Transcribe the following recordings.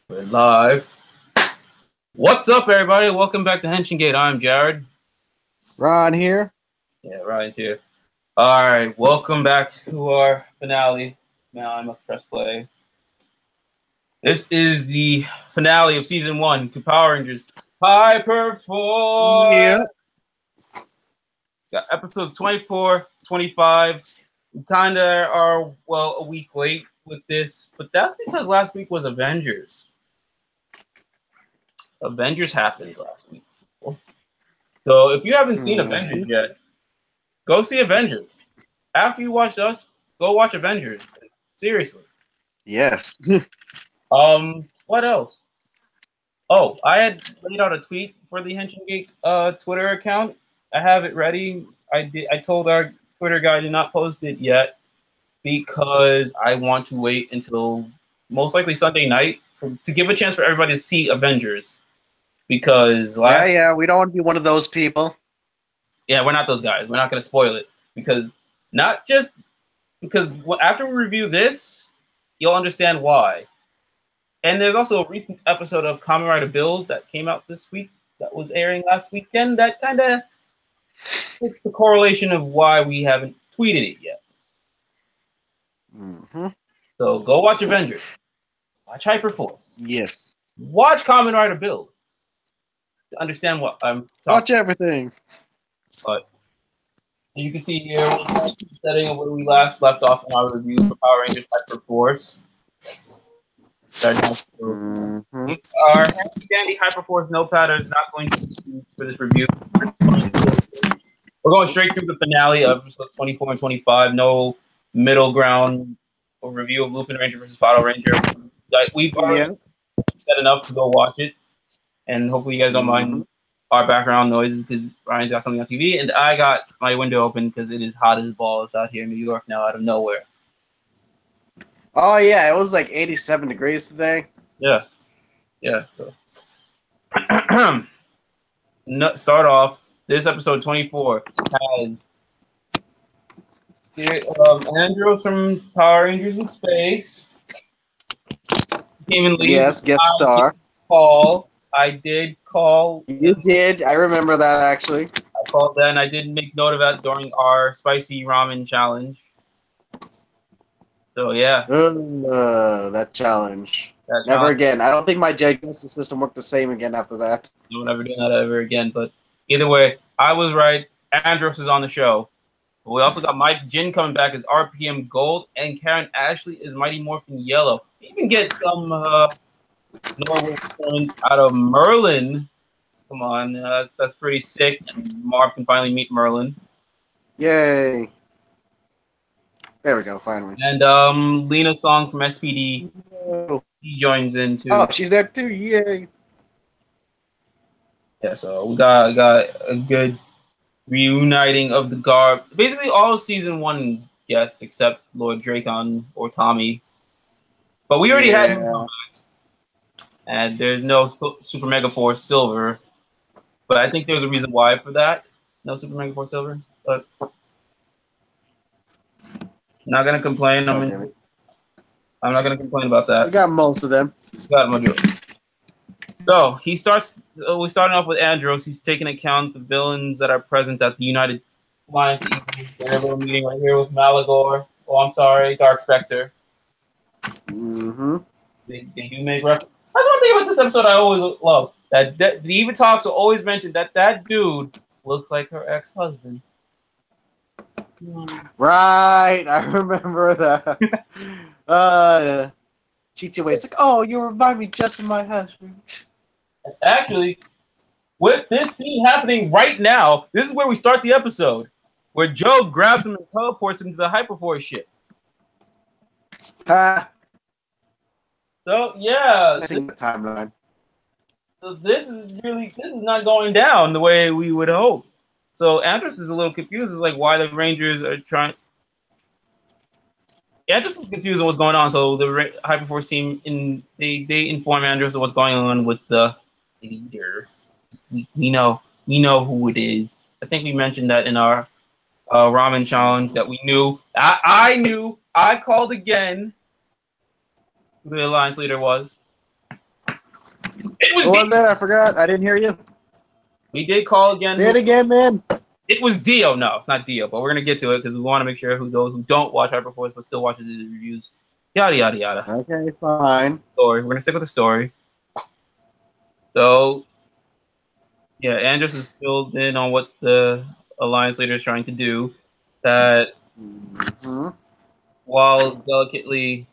We're live. What's up, everybody? Welcome back to Henshin Gate. I'm Jared. Ron here. Yeah, Ryan's here. All right, welcome back to our finale. Now I must press play. This is the finale of season 1 to Power Rangers HyperForce. Yeah. Got episodes 24, 25. We kind of are, well, a week late with this, but that's because last week was Avengers. Avengers happened last week. So if you haven't seen Avengers yet, go see Avengers. After you watch us, go watch Avengers. Seriously. Yes. What else? Oh, I had laid out a tweet for the Henshin Gate Twitter account. I have it ready. I told our Twitter guy to not post it yet because I want to wait until most likely Sunday night to give a chance for everybody to see Avengers. Because we don't want to be one of those people. Yeah, we're not those guys. We're not going to spoil it because after we review this, you'll understand why. And there's also a recent episode of Kamen Rider Build that came out this week that was airing last weekend that kind of fits the correlation of why we haven't tweeted it yet. Mm-hmm. So go watch Avengers. Watch HyperForce. Yes. Watch Kamen Rider Build to understand what I'm talking. Watch everything. But you can see here setting of where we last left off in our review for Power Rangers HyperForce. Mm-hmm. Our handy HyperForce notepad is not going to be used for this review. We're going straight through the finale of episodes 24 and 25. No middle ground or review of Lupin Ranger versus Power Ranger. We've already said enough to go watch it. And hopefully you guys don't mind our background noises because Ryan's got something on TV. And I got my window open because it is hot as balls out here in New York now out of nowhere. Oh, yeah. It was like 87 degrees today. Yeah. Yeah. So. Start off. This episode 24 has Andros from Power Rangers in Space. Came in lead. Yes, guest star. I did call. You did. I remember that, actually. I called that, and I did make note of that during our spicy ramen challenge. So, yeah. That challenge. Never again. I don't think my digestive system worked the same again after that. No, never doing that ever again. But either way, I was right. Andros is on the show. But we also got Mike Jin coming back as RPM Gold, and Karen Ashley is Mighty Morphin Yellow. You even get some Norway turns out of Merlin. Come on, that's pretty sick. And Marv can finally meet Merlin. Yay. There we go, finally. And Lena Song from SPD, he joins in too. Oh, she's there too, yay. Yeah, so we got a good reuniting of the Garb. Basically all season 1 guests except Lord Dracon or Tommy. But we already had him. And there's no Super Mega Force Silver. But I think there's a reason why for that. No Super Mega Force Silver. But not gonna complain. I'm not gonna complain about that. We got most of them. Got them. So we starting off with Andros. He's taking account of the villains that are present at the United Alliance. They're a meeting right here with Malagor. Oh, I'm sorry, Dark Spectre. Mm-hmm. They do make reference. That's one thing about this episode I always love. That the Eva Talks will always mention that dude looks like her ex-husband. Right, I remember that. Chichiwe's like, oh, you remind me just of my husband. Actually, with this scene happening right now, this is where we start the episode, where Joe grabs him and teleports him to the HyperForce ship. So yeah, timeline. So this is not going down the way we would hope. So Andros is a little confused. It's like why the Rangers are trying. Andros is confused on what's going on. So the HyperForce team they inform Andros of what's going on with the leader. We know who it is. I think we mentioned that in our ramen challenge that we knew. I knew. I called again who the alliance leader was. It was. What was that? I forgot. I didn't hear you. We did call again. Say it again, man. It was Dio. No, not Dio, but we're gonna get to it because we want to make sure those who don't watch HyperForce but still watches the reviews, yada yada yada. Okay, fine. Story. We're gonna stick with the story. So, yeah, Andros is filled in on what the Alliance leader is trying to do. That while delicately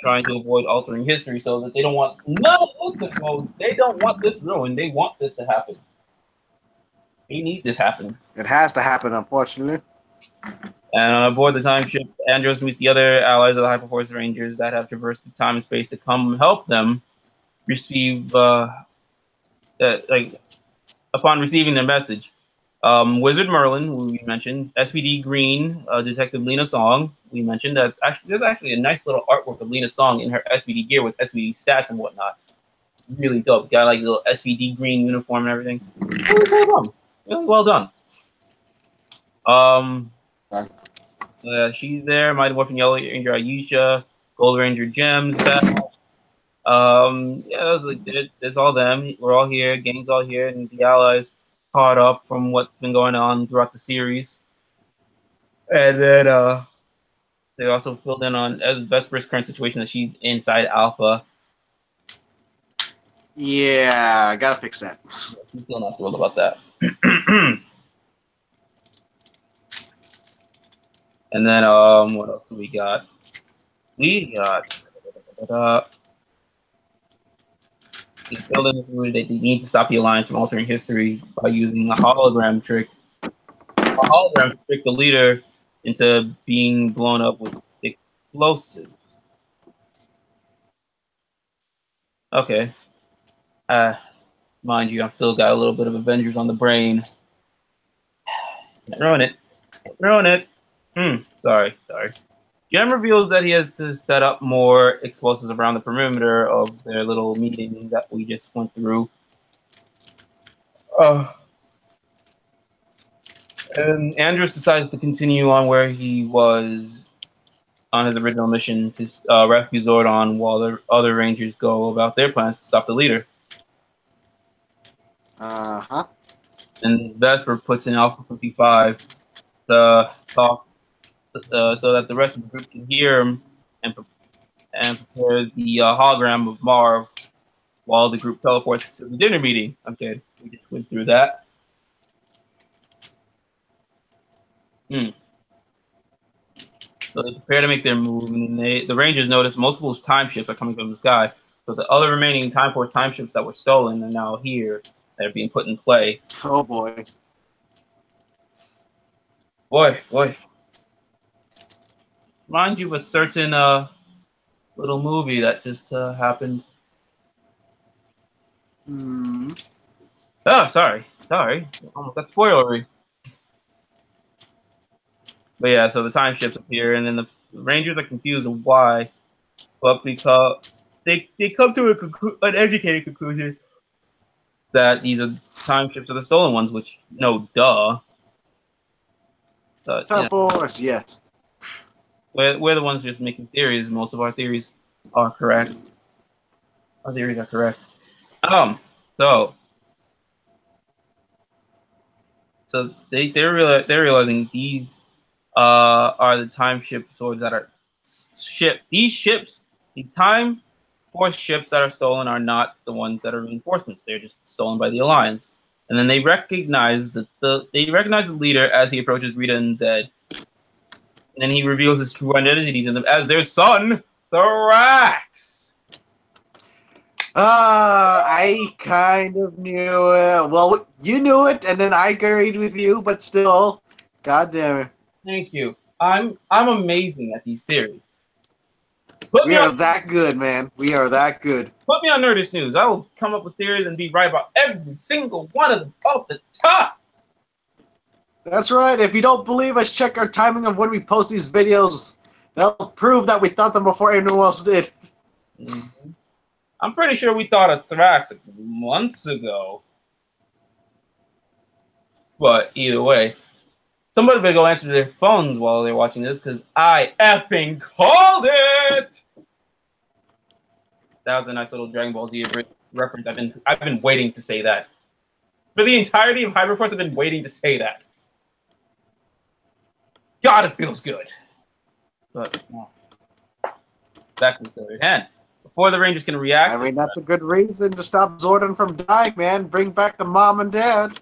trying to avoid altering history, so that they don't want none of this to go. They don't want this ruined. They want this to happen. They need this happen. It has to happen, unfortunately. And on board the time ship, Andros meets the other allies of the HyperForce Rangers that have traversed through time and space to come help them receive, upon receiving their message. Wizard Merlin, who we mentioned, SPD Green, Detective Lena Song, we mentioned. There's actually a nice little artwork of Lena Song in her SPD gear with SPD stats and whatnot. Really dope. Got like a little SPD Green uniform and everything. Really well done. She's there. Mighty Morphin Yellow Ranger Aisha, Gold Ranger Gems, it's all them. We're all here. Gang's all here, and the allies caught up from what's been going on throughout the series. And then they also filled in on Vesper's current situation that she's inside Alpha. Yeah, I gotta fix that. I'm still not thrilled about that. And then what else do we got? We filled in this that they need to stop the Alliance from altering history by using a hologram trick. A hologram to trick the leader into being blown up with explosives. Okay. Mind you, I've still got a little bit of Avengers on the brain. Can't ruin it. Can't ruin it. Sorry. Gem reveals that he has to set up more explosives around the perimeter of their little meeting that we just went through. And Andros decides to continue on where he was on his original mission to rescue Zordon while the other Rangers go about their plans to stop the leader. And Vesper puts in Alpha 55 to talk so that the rest of the group can hear him and prepares the hologram of Marv while the group teleports to the dinner meeting. Okay, we just went through that. So they prepare to make their move, and the Rangers notice multiple time ships are coming from the sky. So the other remaining time ships that were stolen are now here. They're being put in play. Oh boy. Boy. Remind you of a certain little movie that just happened. Oh, sorry. Almost got spoilery. But yeah, so the time ships appear, and then the Rangers are confused on why, but because they come to an educated conclusion that these are time ships are the stolen ones, which no duh. Time Force, yes. We're the ones just making theories. Most of our theories are correct. Our theories are correct. So they're realizing these are the time ship swords that are shipped. These ships, the time force ships that are stolen, are not the ones that are reinforcements. They're just stolen by the Alliance. And then they recognize the leader as he approaches Rita and Zed. And then he reveals his true identity to them as their son, Thorax. I kind of knew it. Well, you knew it, and then I agreed with you, but still, god damn it. Thank you. I'm amazing at these theories. We are that good, man. We are that good. Put me on Nerdist News. I will come up with theories and be right about every single one of them off the top. That's right. If you don't believe us, check our timing of when we post these videos. That'll prove that we thought them before anyone else did. I'm pretty sure we thought of Thrax months ago. But either way, somebody better go answer their phones while they're watching this, because I effing called it! That was a nice little Dragon Ball Z abridged. reference. I've been waiting to say that. For the entirety of HyperForce, I've been waiting to say that. God, it feels good. But no. Back to the third hand. Before the Rangers can react, I mean, that's a good reason to stop Zordon from dying, man. Bring back the mom and dad.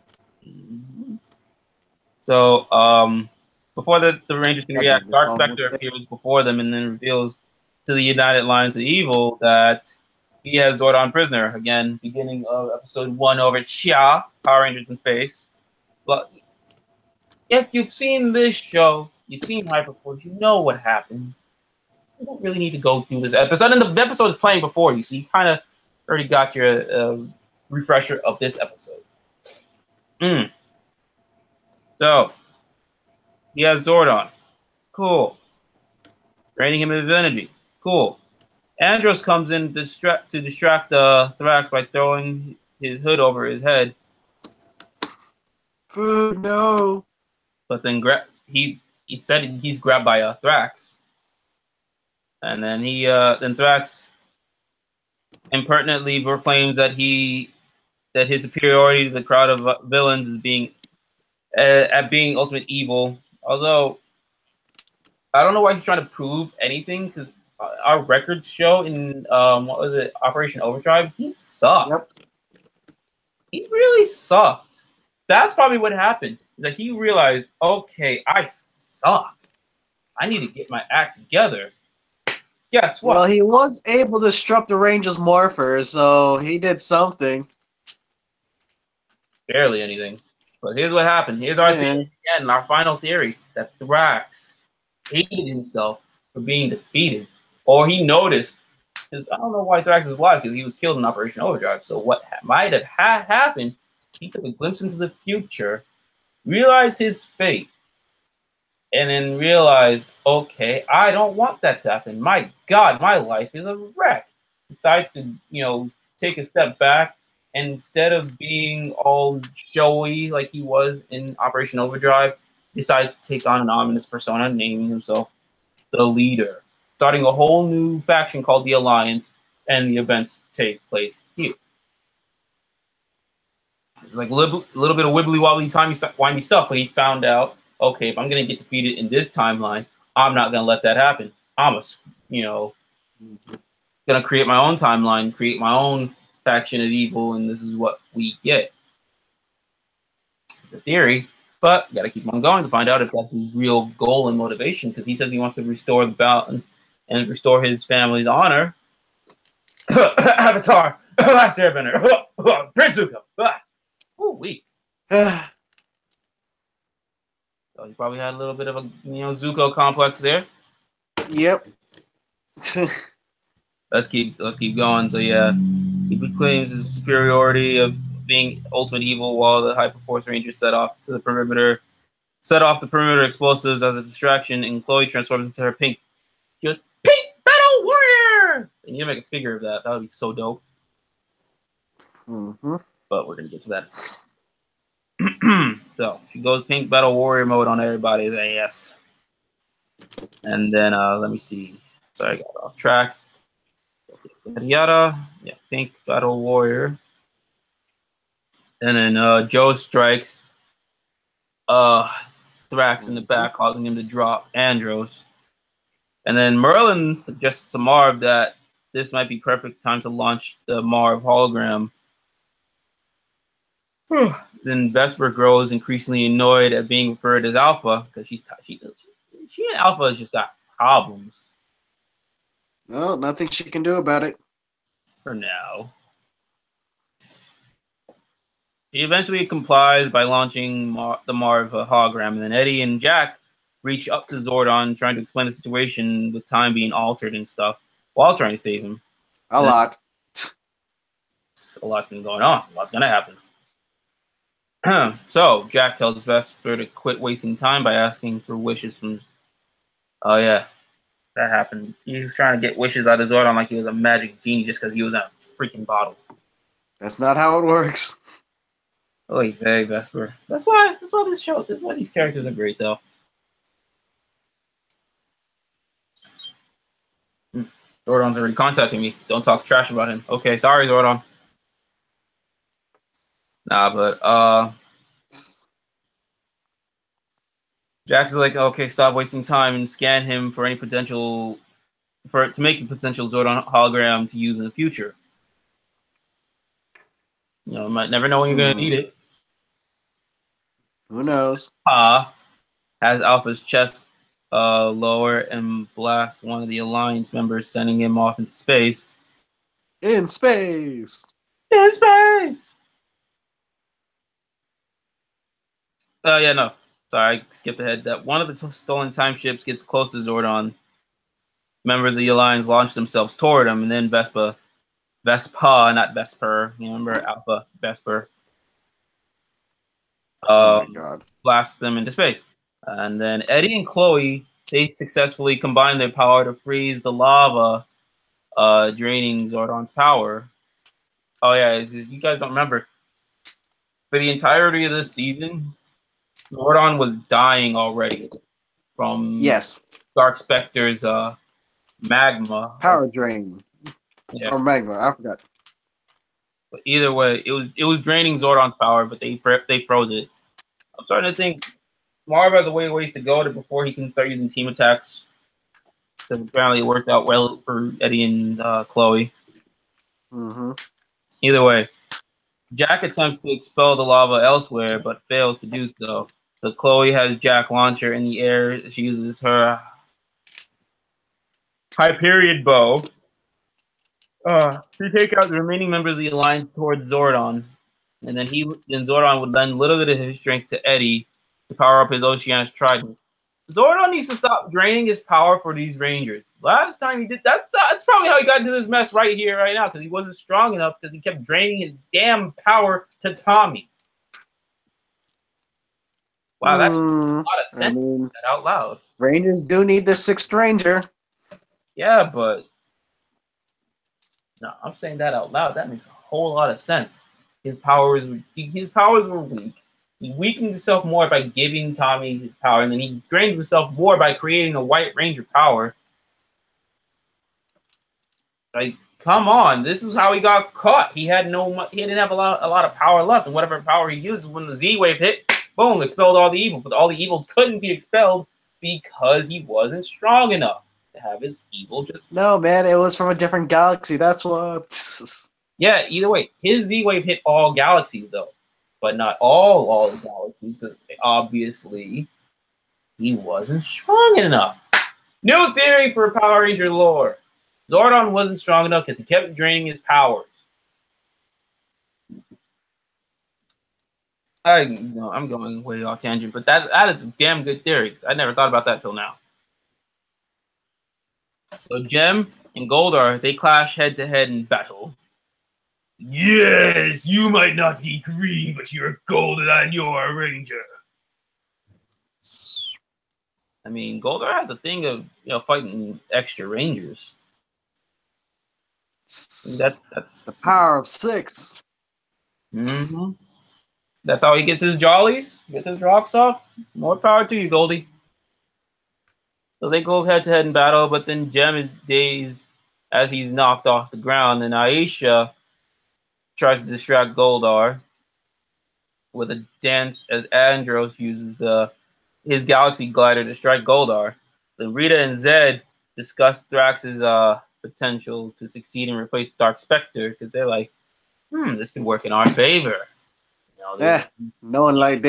So, before the Rangers can react, Dark Spectre appears before them and then reveals to the United Alliance of Evil that he has Zordon prisoner. Again, beginning of episode 1 over Xia, Power Rangers in Space. But if you've seen this show, you've seen HyperForce, you know what happened. You don't really need to go through this episode. And the episode is playing before you, so you kind of already got your refresher of this episode. So, he has Zordon. Cool. Draining him of his energy. Cool. Andros comes in to distract Thrax by throwing his hood over his head. No. But then he said he's grabbed by Thrax. And then then Thrax impertinently proclaims that his superiority to the crowd of villains is at being ultimate evil. Although I don't know why he's trying to prove anything, because our records show in what was it, Operation Overdrive, he sucked. Yep. He really sucked. That's probably what happened. Is that he realized, okay, I suck. I need to get my act together. Guess what? Well, he was able to disrupt the Rangers morpher, so he did something. Barely anything. But here's what happened. Here's our theory again, our final theory, that Thrax hated himself for being defeated. Or he noticed, because I don't know why Thrax is alive, because he was killed in Operation Overdrive. So what might have happened, he took a glimpse into the future, realized his fate, and then realized, okay, I don't want that to happen. My God, my life is a wreck. Decides to, take a step back, and instead of being all showy like he was in Operation Overdrive, decides to take on an ominous persona, naming himself the Leader, starting a whole new faction called the Alliance, and the events take place here. It's like a little bit of wibbly-wobbly, timey-wimey stuff, but he found out, okay, if I'm going to get defeated in this timeline, I'm not going to let that happen. I'm going to create my own timeline, create my own faction of evil, and this is what we get. It's a theory, but you got to keep on going to find out if that's his real goal and motivation, because he says he wants to restore the balance and restore his family's honor. Avatar, Last Airbender, Prince Zuko. Ooh, weak. So he probably had a little bit of a Zuko complex there. Yep. Let's keep going. So yeah, he proclaims his superiority of being ultimate evil while the HyperForce Rangers set off the perimeter explosives as a distraction, and Chloe transforms into her pink battle warrior. And you make a figure of that. That would be so dope. But we're gonna get to that. So she goes pink battle warrior mode on everybody. Yes. And then let me see. Sorry, I got off track. Yada. Yeah, pink battle warrior. And then Joe strikes Thrax in the back, causing him to drop Andros. And then Merlin suggests to Marv that this might be perfect time to launch the Marv hologram. Then Vesper grows increasingly annoyed at being referred as Alpha, because she and Alpha has just got problems. No, nothing she can do about it. For now. She eventually complies by launching the Marv hologram, and then Eddie and Jack reach up to Zordon, trying to explain the situation with time being altered and stuff, while trying to save him. A lot. A lot's been going on. A lot's going to happen. So, Jack tells Vesper to quit wasting time by asking for wishes from... Oh, yeah. That happened. He was trying to get wishes out of Zordon like he was a magic genie just because he was in a freaking bottle. That's not how it works. Oh, hey, Vesper. That's why these characters are great, though. Zordon's already contacting me. Don't talk trash about him. Okay, sorry, Zordon. Nah, but Jax is like, okay, stop wasting time and scan him for any potential to make a potential Zordon hologram to use in the future. You know, might never know when you're gonna need it. Who knows? Has Alpha's chest lower and blast one of the Alliance members, sending him off into space. In space. In space. Oh yeah, no. Sorry, I skipped ahead. That one of the stolen time ships gets close to Zordon. Members of the Alliance launch themselves toward him, and then Vespa, not Vesper. You remember Alpha Vesper? Oh my god! Blasts them into space, and then Eddie and Chloe, they successfully combine their power to freeze the lava, draining Zordon's power. Oh yeah, you guys don't remember? For the entirety of this season, Zordon was dying already from Dark Specter's magma power drain. Yeah. Or magma, I forgot. But either way, it was draining Zordon's power, but they froze it. I'm starting to think Marv has a ways to go before he can start using team attacks. Because apparently it worked out well for Eddie and Chloe. Either way, Jack attempts to expel the lava elsewhere, but fails to do so. So Chloe has Jack launch her in the air. She uses her Hyperion bow to take out the remaining members of the Alliance towards Zordon. And then Zordon would lend little bit of his strength to Eddie to power up his Oceanus Trident. Zordon needs to stop draining his power for these Rangers. Last time he did, that's probably how he got into this mess right here, right now, because he wasn't strong enough because he kept draining his damn power to Tommy. Wow, that makes a lot of sense. That out loud. Rangers do need their 6th Ranger. Yeah, but no, I'm saying that out loud. That makes a whole lot of sense. His powers were weak. He weakened himself more by giving Tommy his power, and then he drained himself more by creating a White Ranger power. Like, come on, this is how he got caught. He didn't have a lot of power left, and whatever power he used, when the Z wave hit, boom, expelled all the evil. But all the evil couldn't be expelled because he wasn't strong enough to have his evil just. No, man, it was from a different galaxy. That's what. Yeah, either way, his Z wave hit all galaxies though. But not all the galaxies, because obviously he wasn't strong enough. New theory for Power Ranger lore. Zordon wasn't strong enough because he kept draining his powers. I'm going way off tangent, but that is a damn good theory. I never thought about that till now. So Gem and Goldar, they clash head-to-head in battle. Yes, you might not be green, but you're golden and you're a ranger. I mean, Goldar has a thing of fighting extra rangers. That's the power of 6. That's how he gets his jollies, gets his rocks off. More power to you, Goldie. So they go head-to-head in battle, but then Gem is dazed as he's knocked off the ground, and Aisha tries to distract Goldar with a dance as Andros uses his galaxy glider to strike Goldar. Then Rita and Zed discuss Thrax's potential to succeed and replace Dark Specter because they're like, this could work in our favor. They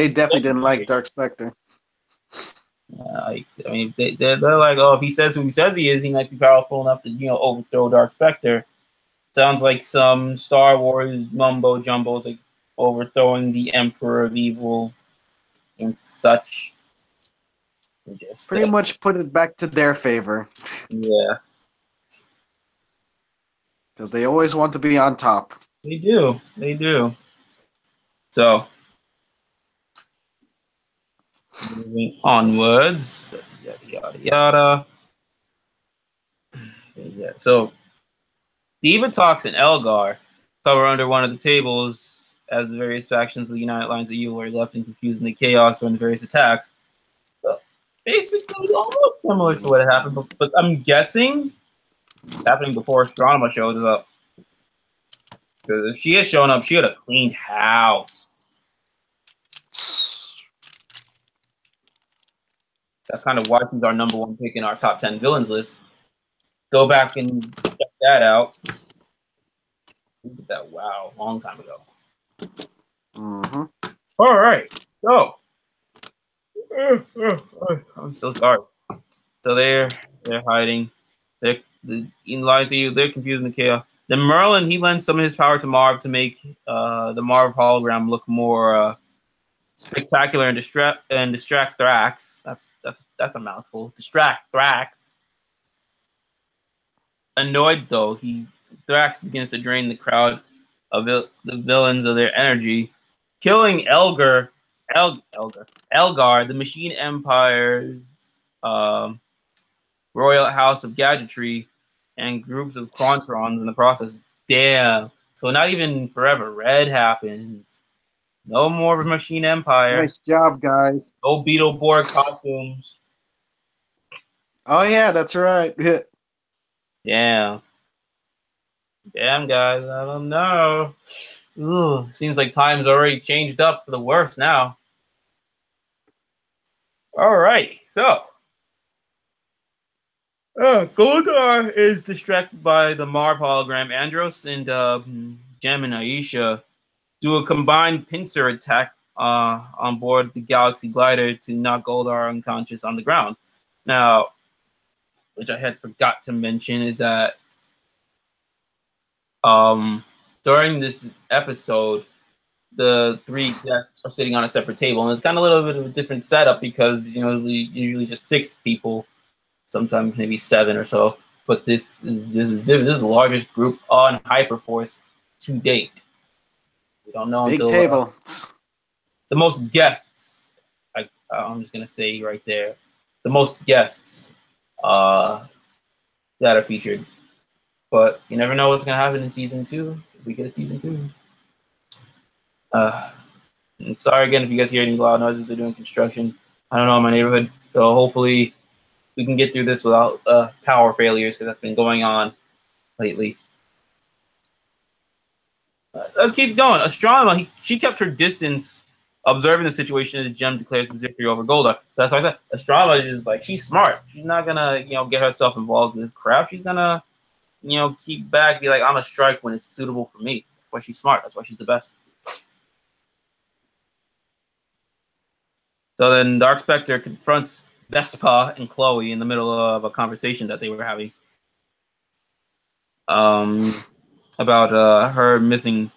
definitely didn't like Dark Specter. They're like, oh, if he says who he says he is, he might be powerful enough to overthrow Dark Specter. Sounds like some Star Wars mumbo jumbo, like overthrowing the Emperor of Evil and such. Pretty much put it back to their favor. Yeah. Because they always want to be on top. They do. They do. So, moving onwards. Yada, yada, yeah. So, Divatox and Elgar cover under one of the tables as the various factions of the United Lines of Evil are left in confused in the chaos during the various attacks. So, basically, almost similar to what had happened, but I'm guessing it's happening before Astronema shows up. Because if she had shown up, she would have cleaned house. That's kind of why she's our #1 pick in our top 10 villains list. Go back and check that out. Look at that! Wow, long time ago. All right, so I'm so sorry. So they're hiding. They're confusing the chaos. Then Merlin, he lends some of his power to Marv to make the Marv hologram look more spectacular and distract Thrax. That's a mouthful. Distract Thrax. Annoyed though, Thrax begins to drain the crowd of the villains of their energy, killing Elgar, the Machine Empire's Royal House of Gadgetry, and groups of Quantrons in the process. Damn. So not even Forever Red happens. No more Machine Empire. Nice job, guys. No Beetleborg costumes. Oh yeah, that's right. Damn. Damn, guys. I don't know. Ooh, seems like time's already changed up for the worse now. All right. So, Goldar is distracted by the Marv hologram. Andros and Gem and Aisha do a combined pincer attack on board the Galaxy glider to knock Goldar unconscious on the ground. Now, which I had forgot to mention, is that during this episode, the 3 guests are sitting on a separate table, and it's kind of a little bit of a different setup because usually just 6 people, sometimes maybe 7 or so. But this is the largest group on HyperForce to date. We don't know Big until table. The most guests. I'm just gonna say right there, the most guests that are featured. But you never know what's gonna happen in season 2. If we get a season 2. I'm sorry again if you guys hear any loud noises. They're doing construction. I don't know in my neighborhood, so hopefully we can get through this without power failures because that's been going on lately. Let's keep going. Astrama, she kept her distance, observing the situation as Gem declares his victory over Goldar. So that's why I said Astrama is just like, she's smart. She's not gonna get herself involved in this crap. She's gonna keep back, be like, I'm a strike when it's suitable for me. That's why she's smart. That's why she's the best. So then Dark Spectre confronts Vespa and Chloe in the middle of a conversation that they were having about her missing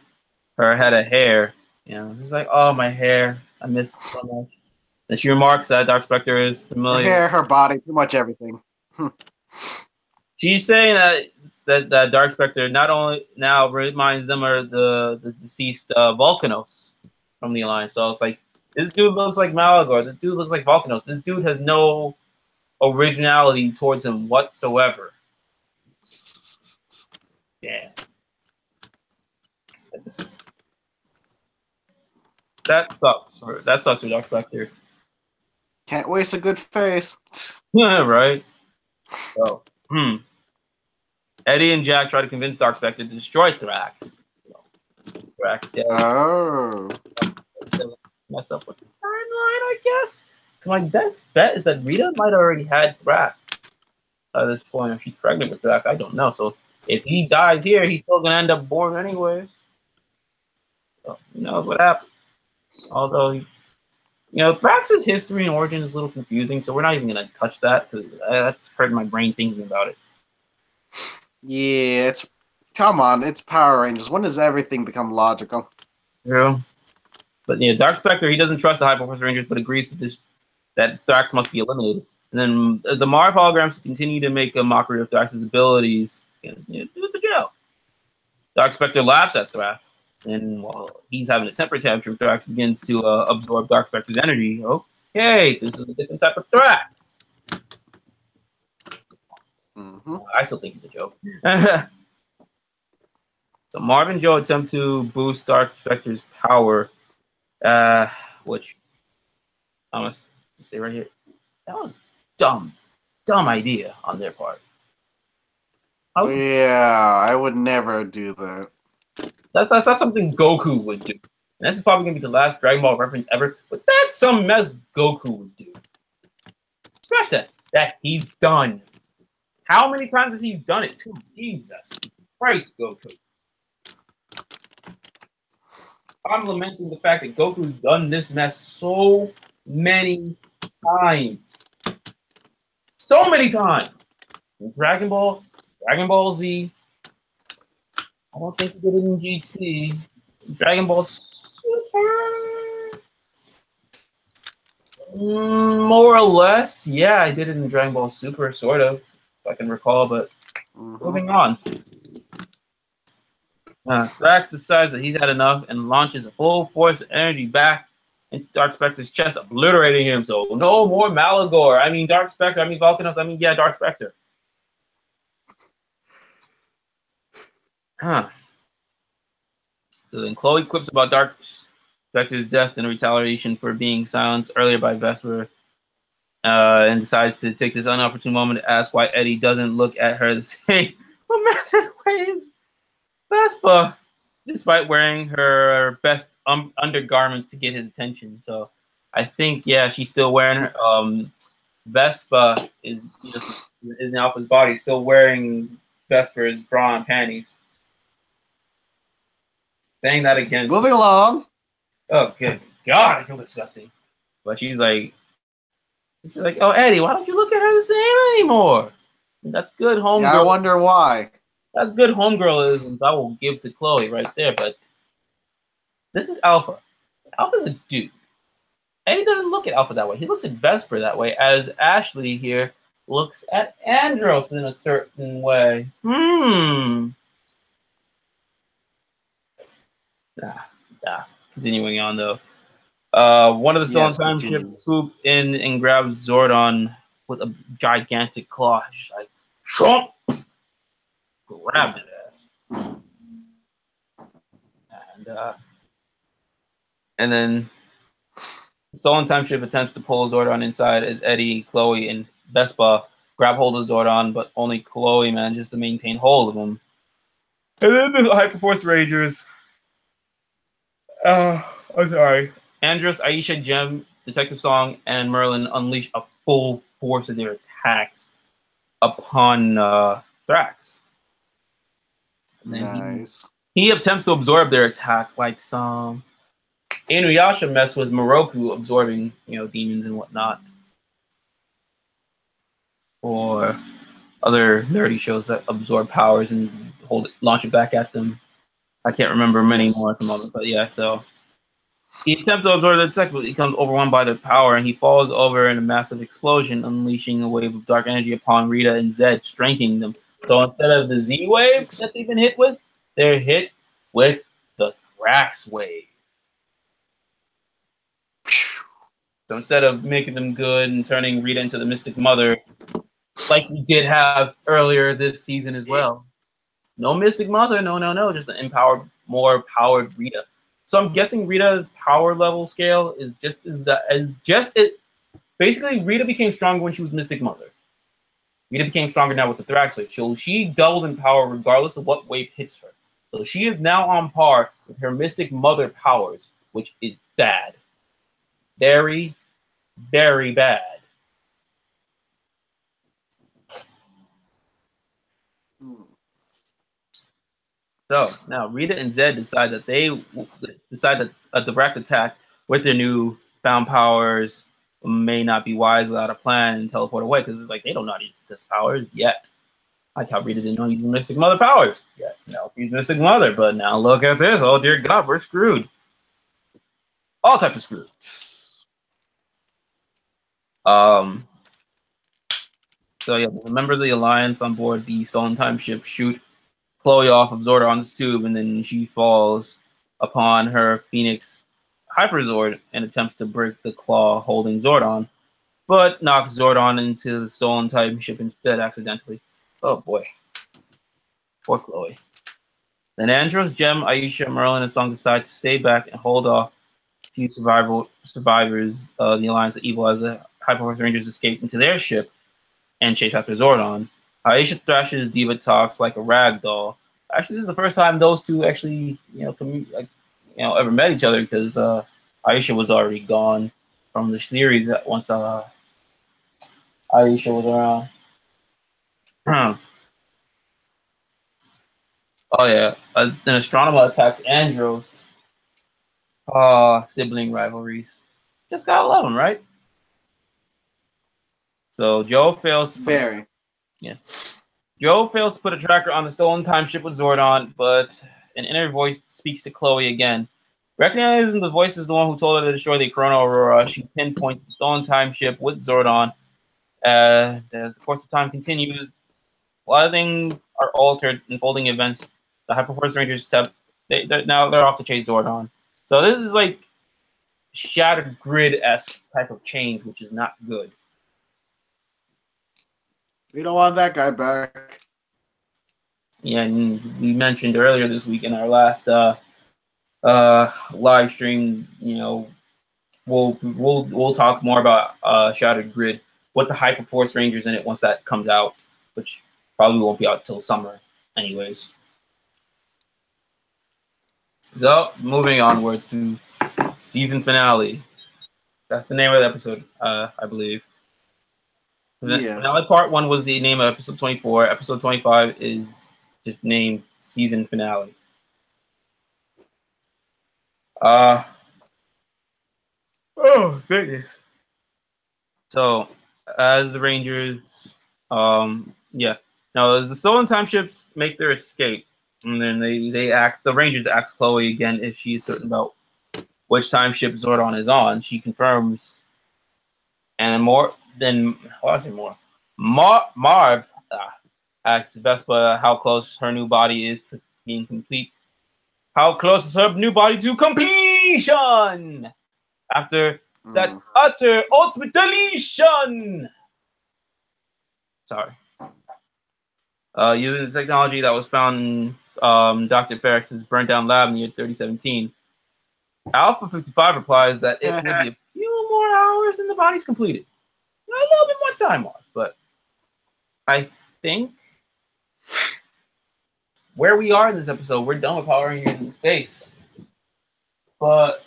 her head of hair. It's like, oh, my hair. I miss it so much. And she remarks that Dark Spectre is familiar. Her hair, her body, pretty much everything. She's saying that Dark Spectre not only now reminds them of the deceased Volcanos from the Alliance. So it's like, this dude looks like Malagor. This dude looks like Volcanos. This dude has no originality towards him whatsoever. Yeah. That sucks for Dark Spectre. Can't waste a good face. Yeah, right. So, Eddie and Jack try to convince Dark Spectre to destroy Thrax. Thrax, Oh. Mess up with the timeline, I guess. So my best bet is that Rita might already had Thrax at this point. If she's pregnant with Thrax, I don't know. So if he dies here, he's still gonna end up born anyways. So who knows what happened? Although, Thrax's history and origin is a little confusing, so we're not even gonna touch that because that's hurting my brain thinking about it. Yeah, come on, it's Power Rangers. When does everything become logical? True. But Dark Spectre, he doesn't trust the HyperForce Rangers, but agrees that Thrax must be eliminated. And then the Marv holograms continue to make a mockery of Thrax's abilities. It's a joke. Dark Spectre laughs at Thrax, and while he's having a temper tantrum, Thrax begins to absorb Dark Spectre's energy. Okay, this is a different type of Thrax. I still think he's a joke. So Marv and Joe attempt to boost Dark Spectre's power, which I must say right here, that was dumb idea on their part. Yeah, I would never do that. That's not something Goku would do. And this is probably gonna be the last Dragon Ball reference ever, but that's some mess Goku would do. Scratch that. That he's done. How many times has he done it too? Jesus Christ, Goku. I'm lamenting the fact that Goku's done this mess so many times. So many times. In Dragon Ball, Dragon Ball Z. I don't think he did it in GT. Dragon Ball Super. More or less. Yeah, I did it in Dragon Ball Super, sort of, if I can recall, but moving on. Thrax decides that he's had enough and launches a full force of energy back into Dark Spectre's chest, obliterating him. So no more Malagor. I mean Dark Spectre. I mean Volcanos. I mean, yeah, Dark Spectre. So then Chloe quips about Dark Spectre's death in retaliation for being silenced earlier by Vesper, and decides to take this unopportune moment to ask why Eddie doesn't look at her the same romantic way as Vespa, despite wearing her best undergarments to get his attention. So I think, yeah, she's still wearing her. Vespa is in Alpha's body, still wearing Vesper's bra and panties. Saying that again. Moving along. Oh, good God, I feel disgusting. But she's like, oh, Eddie, why don't you look at her the same anymore? That's good homegirl. Yeah, I wonder why. That's good homegirlisms I will give to Chloe right there. But this is Alpha. Alpha's a dude. Eddie doesn't look at Alpha that way. He looks at Vesper that way, as Ashley here looks at Andros in a certain way. Continuing on, though. One of the Stolen Time ships swoop in and grabs Zordon with a gigantic claw. She's like, Shomp! Grab his ass. And then the Stolen Time ship attempts to pull Zordon inside as Eddie, Chloe, and Vespa grab hold of Zordon, but only Chloe manages to maintain hold of him. And then the HyperForce Rangers. I'm sorry. Andros, Aisha, Jem, Detective Song, and Merlin unleash a full force of their attacks upon Thrax. Nice. He attempts to absorb their attack like some Inuyasha mess with Moroku absorbing, demons and whatnot. Or other nerdy shows that absorb powers and launch it back at them. I can't remember many more at the moment, but yeah, so he attempts to absorb the attack, but he becomes overwhelmed by the power, and he falls over in a massive explosion, unleashing a wave of dark energy upon Rita and Zed, strengthening them. So instead of the Z wave that they've been hit with, they're hit with the Thrax wave. So instead of making them good and turning Rita into the Mystic Mother, like we did have earlier this season as well. No Mystic Mother, no, just an empowered, more powered Rita. So I'm guessing Rita's power level scale is basically Rita became stronger when she was Mystic Mother. Rita became stronger now with the Thrax wave. So she doubled in power regardless of what wave hits her. So she is now on par with her Mystic Mother powers, which is bad. Very, very bad. So now Rita and Zed decide that a direct attack with their new found powers may not be wise without a plan and teleport away, because it's like they don't know how to use this powers yet. Like how Rita didn't know use Mystic Mother powers yet. No, she's Mystic Mother, but now look at this. Oh dear God, we're screwed. All types of screwed. So yeah, the members of the Alliance on board the Stolen Time ship shoot Chloe off of Zordon's tube, and then she falls upon her Phoenix Hyperzord and attempts to break the claw holding Zordon, but knocks Zordon into the Stolen Time ship instead accidentally. Oh boy. Poor Chloe. Then Andros, Jem, Aisha, Merlin, and Song decide to stay back and hold off a few survivors of the Alliance of Evil as the HyperForce Rangers escape into their ship and chase after Zordon. Aisha thrashes Diva Talks like a rag doll Actually, this is the first time those two actually, ever met each other because Aisha was already gone from the series once Aisha was around. Oh yeah, an astronomer attacks Andros. Sibling rivalries. Just gotta love them, right? So Joe fails to Joe fails to put a tracker on the stolen time ship with Zordon, but an inner voice speaks to Chloe again. Recognizing the voice is the one who told her to destroy the Chrono Aurora, she pinpoints the stolen time ship with Zordon. As the course of time continues, a lot of things are altered, unfolding events. The HyperForce Rangers they're off to chase Zordon. So this is like Shattered Grid-esque type of change, which is not good. We don't want that guy back. Yeah, and we mentioned earlier this week in our last live stream, we'll talk more about Shattered Grid with the HyperForce Rangers in it once that comes out, which probably won't be out till summer, anyways. So moving onwards to season finale. That's the name of the episode, I believe. Yes. Finale part 1 was the name of episode 24. Episode 25 is just named season finale. Oh goodness. So as the Rangers, now as the stolen time ships make their escape, and then the Rangers ask Chloe again if she is certain about which time ship Zordon is on. She confirms, and Marv asks Vespa how close her new body is to being complete. How close is her new body to completion? After that utter ultimate deletion. Sorry. Using the technology that was found in Dr. Ferrex's burnt down lab in the year 3017, Alpha 55 replies that it will be a few more hours and the body's completed. A little bit more time off, but I think where we are in this episode, we're done with Power Rangers in space. But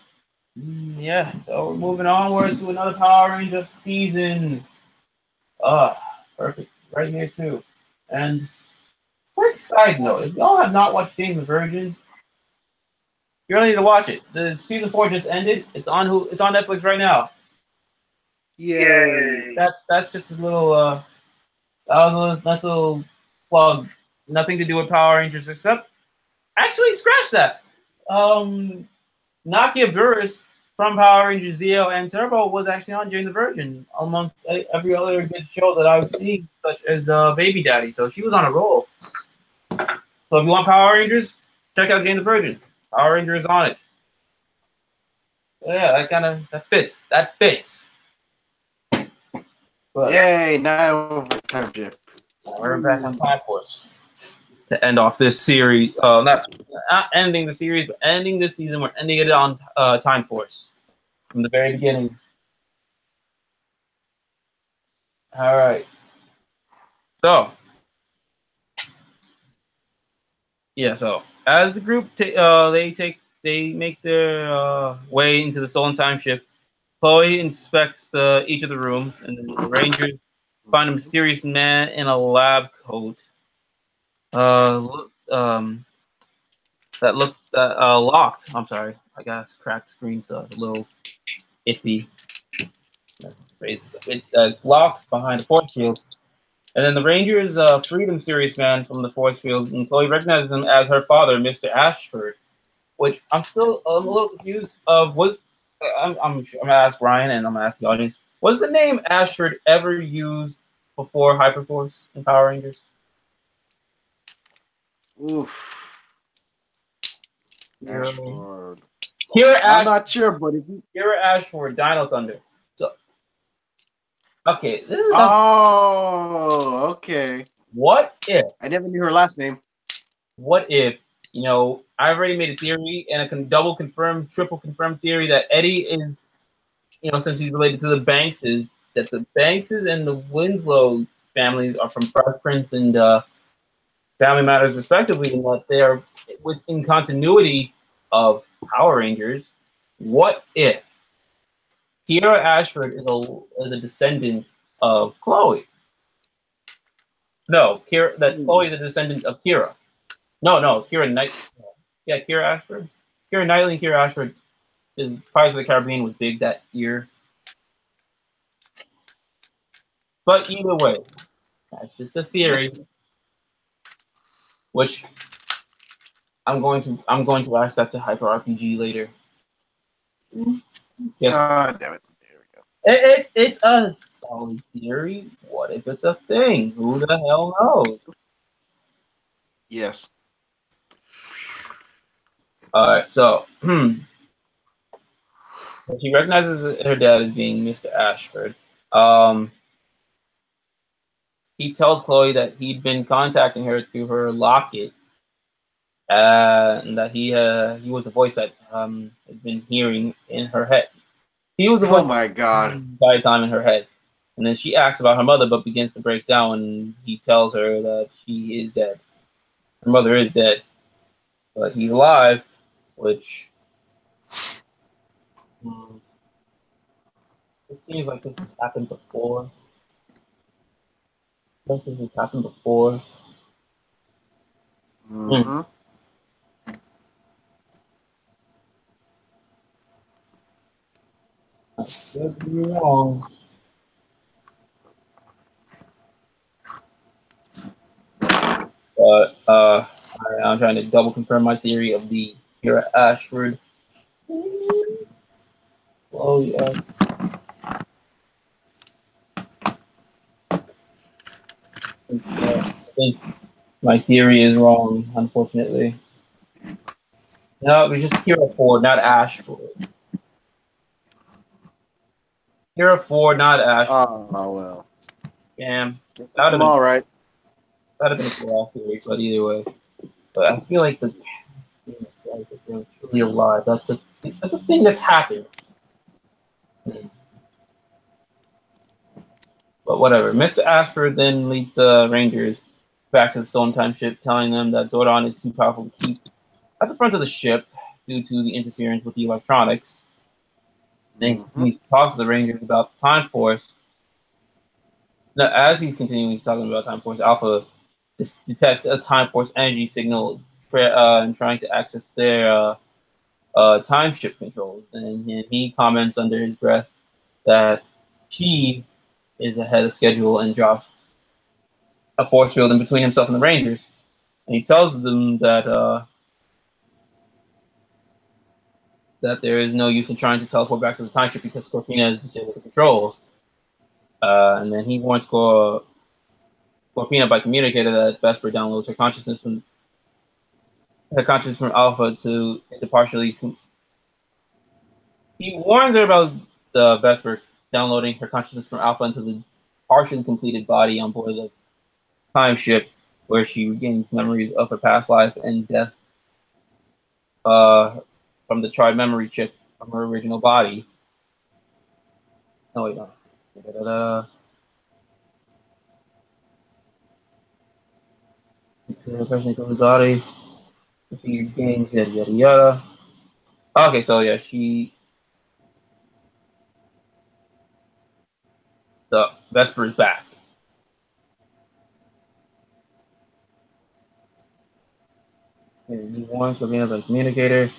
yeah, so we're moving onwards to another Power Ranger season. Perfect. Right here too. And quick side note, if y'all have not watched Jane the Virgin, you really need to watch it. The season 4 just ended. It's on Netflix right now. Yay. That's just a little that was a nice little plug. Nothing to do with Power Rangers except actually scratch that. Nakia Burris from Power Rangers Zeo and Turbo was actually on Jane the Virgin amongst every other good show that I've seen, such as Baby Daddy. So she was on a roll. So if you want Power Rangers, check out Jane the Virgin. Power Rangers on it. So yeah, that fits. That fits. But, yay! Now time ship. We're back on Time Force to end off this series. Not ending the series, but ending this season. We're ending it on Time Force from the very beginning. All right. So, yeah. So as the group they make their way into the stolen time ship. Chloe inspects each of the rooms, and the Rangers find a mysterious man in a lab coat. That looked locked. I'm sorry, I got a cracked screen, so it's a little iffy. It's locked behind a force field, and then the Rangers free the mysterious man from the force field, and Chloe recognizes him as her father, Mr. Ashford. Which I'm still a little confused of. I'm gonna ask Ryan, and I'm gonna ask the audience. Was the name Ashford ever used before HyperForce in Power Rangers? Oof. Ashford. I'm not sure, but Kira Ashford, Dino Thunder. So, okay, this is okay. What if? I never knew her last name. What if? I already made a theory and a double confirmed, triple confirmed theory that Eddie is, since he's related to the Bankses, that the Bankses and the Winslow families are from Fresh Prince and Family Matters, respectively, in that they are within continuity of Power Rangers. What if Kira Ashford is a descendant of Chloe? No, Chloe is a descendant of Kira. No, Kira Knight. Yeah, Kira Ashford. Kira Knightley and Kira Ashford is Pirates of the Caribbean was big that year. But either way, that's just a theory. Which I'm going to ask that to Hyper RPG later. Yes. Damn it. Here we go. It's a solid theory. What if it's a thing? Who the hell knows? Yes. Alright, so she recognizes her dad as being Mr. Ashford. He tells Chloe that he'd been contacting her through her locket, and that he was the voice that had been hearing in her head. He was the voice. Oh my god! By time in her head, and then she asks about her mother, but begins to break down. And he tells her that she is dead. Her mother is dead, but he's alive, which it seems like this has happened before. I think this has happened before. Mm-hmm. I could be wrong. But I'm trying to double confirm my theory of the Kira Ashford. Oh yeah. I think my theory is wrong, unfortunately. No, it was just Kira Ford, not Ashford. Kira Ford, not Ashford. Oh well. Damn. I'm all right. That'd have been a cool theory, but either way. But I feel like the truly alive. That's a thing that's happened. But whatever. Mr. Ashford then leads the Rangers back to the Stolen Time ship, telling them that Zordon is too powerful to keep at the front of the ship due to the interference with the electronics. Then he talks to the Rangers about Time Force. Now, as he's continuing talking about Time Force, Alpha detects a Time Force energy signal and trying to access their time ship controls. And he comments under his breath that he is ahead of schedule and drops a force field in between himself and the Rangers. And he tells them that that there is no use in trying to teleport back to the time ship because Scorpina has disabled the controls. And then he warns Scorpina by communicator that Vesper downloads her consciousness from Alpha to partially. He warns her about the Vesper downloading her consciousness from Alpha into the partially completed body on board the time ship, where she regains memories of her past life and death from the tried memory chip from her original body. No, wait, no. Person from the body. She regains yada yada yada. Okay, so yeah, the Vesper is back. And he warns Scorpina by communicator.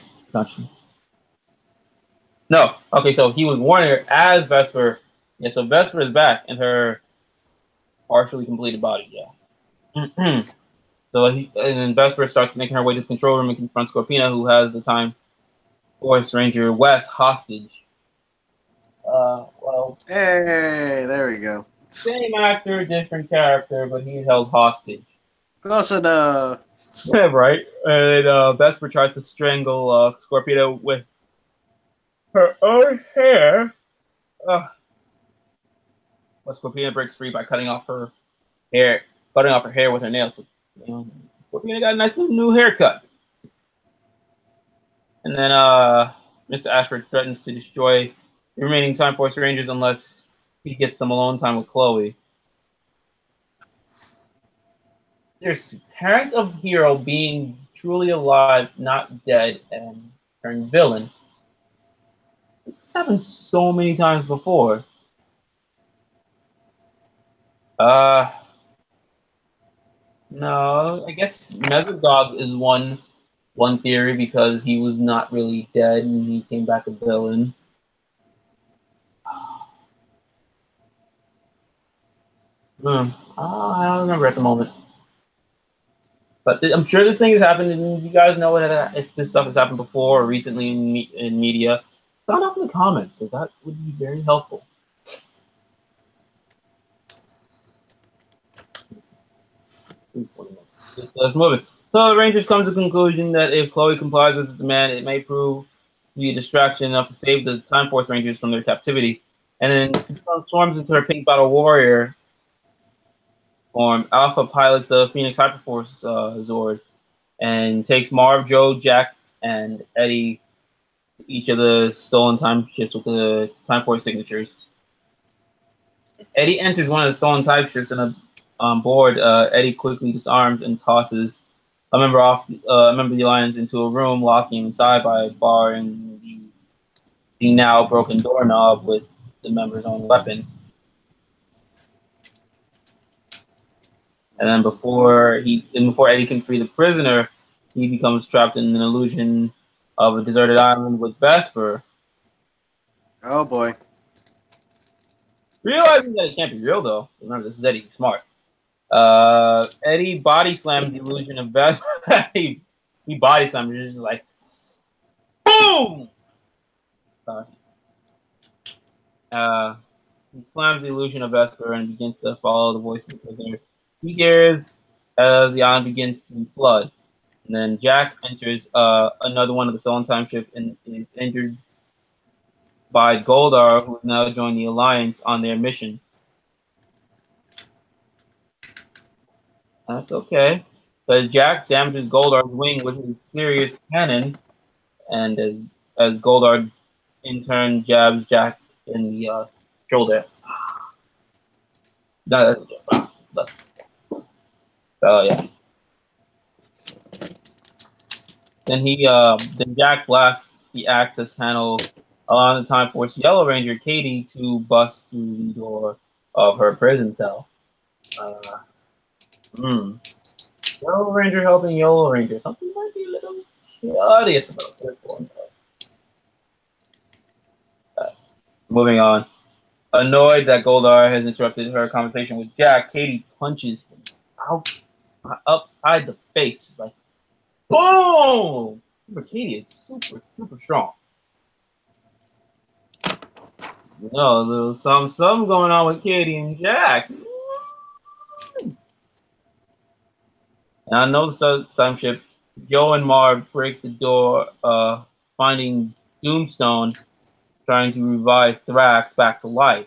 No. Okay, so he was warning her as Vesper. Yeah, so Vesper is back in her partially completed body. Yeah. So and then Vesper starts making her way to the control room and confronts Scorpina, who has the Time Force Ranger Wes hostage. Well. Hey, there we go. Same actor, different character, but he's held hostage. Close enough. Yeah, right. And Vesper tries to strangle Scorpina with her own hair. But Scorpina breaks free by cutting off her hair with her nails. So, Scorpina got a nice little new haircut. And then Mr. Ashford threatens to destroy the remaining Time Force Rangers unless he gets some alone time with Chloe. There's parent of hero being truly alive, not dead, and turned villain. This has happened so many times before. Uh, no, I guess Mesogog is one theory because he was not really dead and he came back a villain. I don't remember at the moment. But I'm sure this thing has happened, and you guys know if this stuff has happened before or recently in media. Sound off in the comments, because that would be very helpful. Let's move it. So the Rangers come to the conclusion that if Chloe complies with the demand, it may prove to be a distraction enough to save the Time Force Rangers from their captivity. And then she transforms into her pink battle warrior form. Alpha pilots the Phoenix HyperForce Zord and takes Marv, Joe, Jack, and Eddie to each of the stolen time ships with the Time Force signatures. Eddie enters one of the stolen time ships and on board, Eddie quickly disarms and tosses a member of the Alliance into a room, locking him inside by barring the now broken doorknob with the member's own weapon. And then before Eddie can free the prisoner, he becomes trapped in an illusion of a deserted island with Vesper. Oh boy. Realizing that it can't be real, though. Remember, this is Eddie. He's smart. Eddie body slams the illusion of Vesper. he body slams. He's just like, boom! He slams the illusion of Vesper and begins to follow the voice of the prisoner. He hears as the island begins to flood. And then Jack enters another one of the stolen time ships and is injured by Goldar, who has now joined the Alliance on their mission. That's okay. But Jack damages Goldar's wing with his serious cannon, and as Goldar in turn jabs Jack in the shoulder. Yeah. Then Jack blasts the access panel allowing the Time Force Yellow Ranger Katie to bust through the door of her prison cell. Yellow Ranger helping Yellow Ranger. Something might be a little curious about this one. Moving on. Annoyed that Goldar has interrupted her conversation with Jack, Katie punches him upside the face. She's like, boom! Katie is super, super strong. You know, there's something going on with Katie and Jack. And I know the time ship, Joe and Marv break the door, finding Doomstone trying to revive Thrax back to life.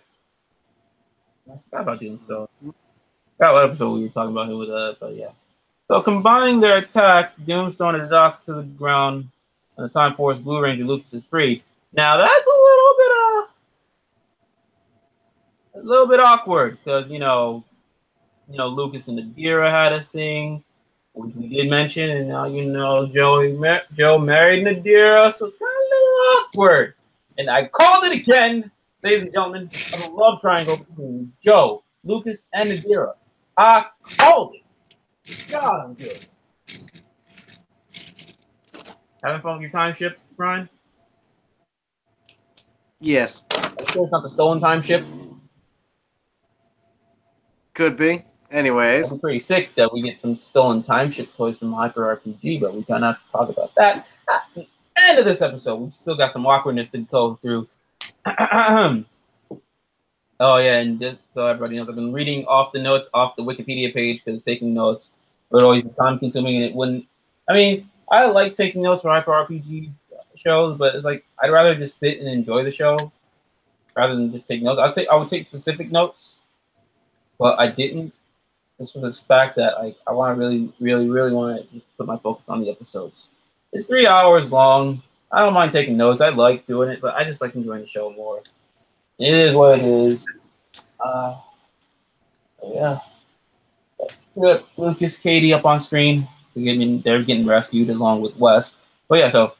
I forgot about Doomstone. I forgot what episode we were talking about here with that, but yeah. So combining their attack, Doomstone is knocked to the ground, and the Time Force Blue Ranger Lucas is freed. Now that's a little bit awkward because you know Lucas and Nadira had a thing, which we did mention, and now Joe married Nadira, so it's kind of a little awkward. And I called it again, ladies and gentlemen, of a love triangle between Joe, Lucas, and Nadira. I called it. God, I'm good. Having fun with your time ship, Ryan? Yes. Are you sure it's not the stolen time ship? Could be. Anyways. It's pretty sick that we get some stolen time ship toys from Hyper RPG, but we cannot talk about that at the end of this episode. We've still got some awkwardness to go through. Oh yeah, and so everybody knows, I've been reading off the notes off the Wikipedia page because taking notes would always be time consuming, and it wouldn't. I mean, I like taking notes for Hyper RPG shows, but it's like I'd rather just sit and enjoy the show rather than just take notes. I would take specific notes, but I didn't. This was the fact that I want to really want to put my focus on the episodes. It's 3 hours long. I don't mind taking notes. I like doing it, but I just like enjoying the show more. It is what it is. Yeah. Yep, Lucas, Katie up on screen. They're getting rescued along with Wes. But yeah, so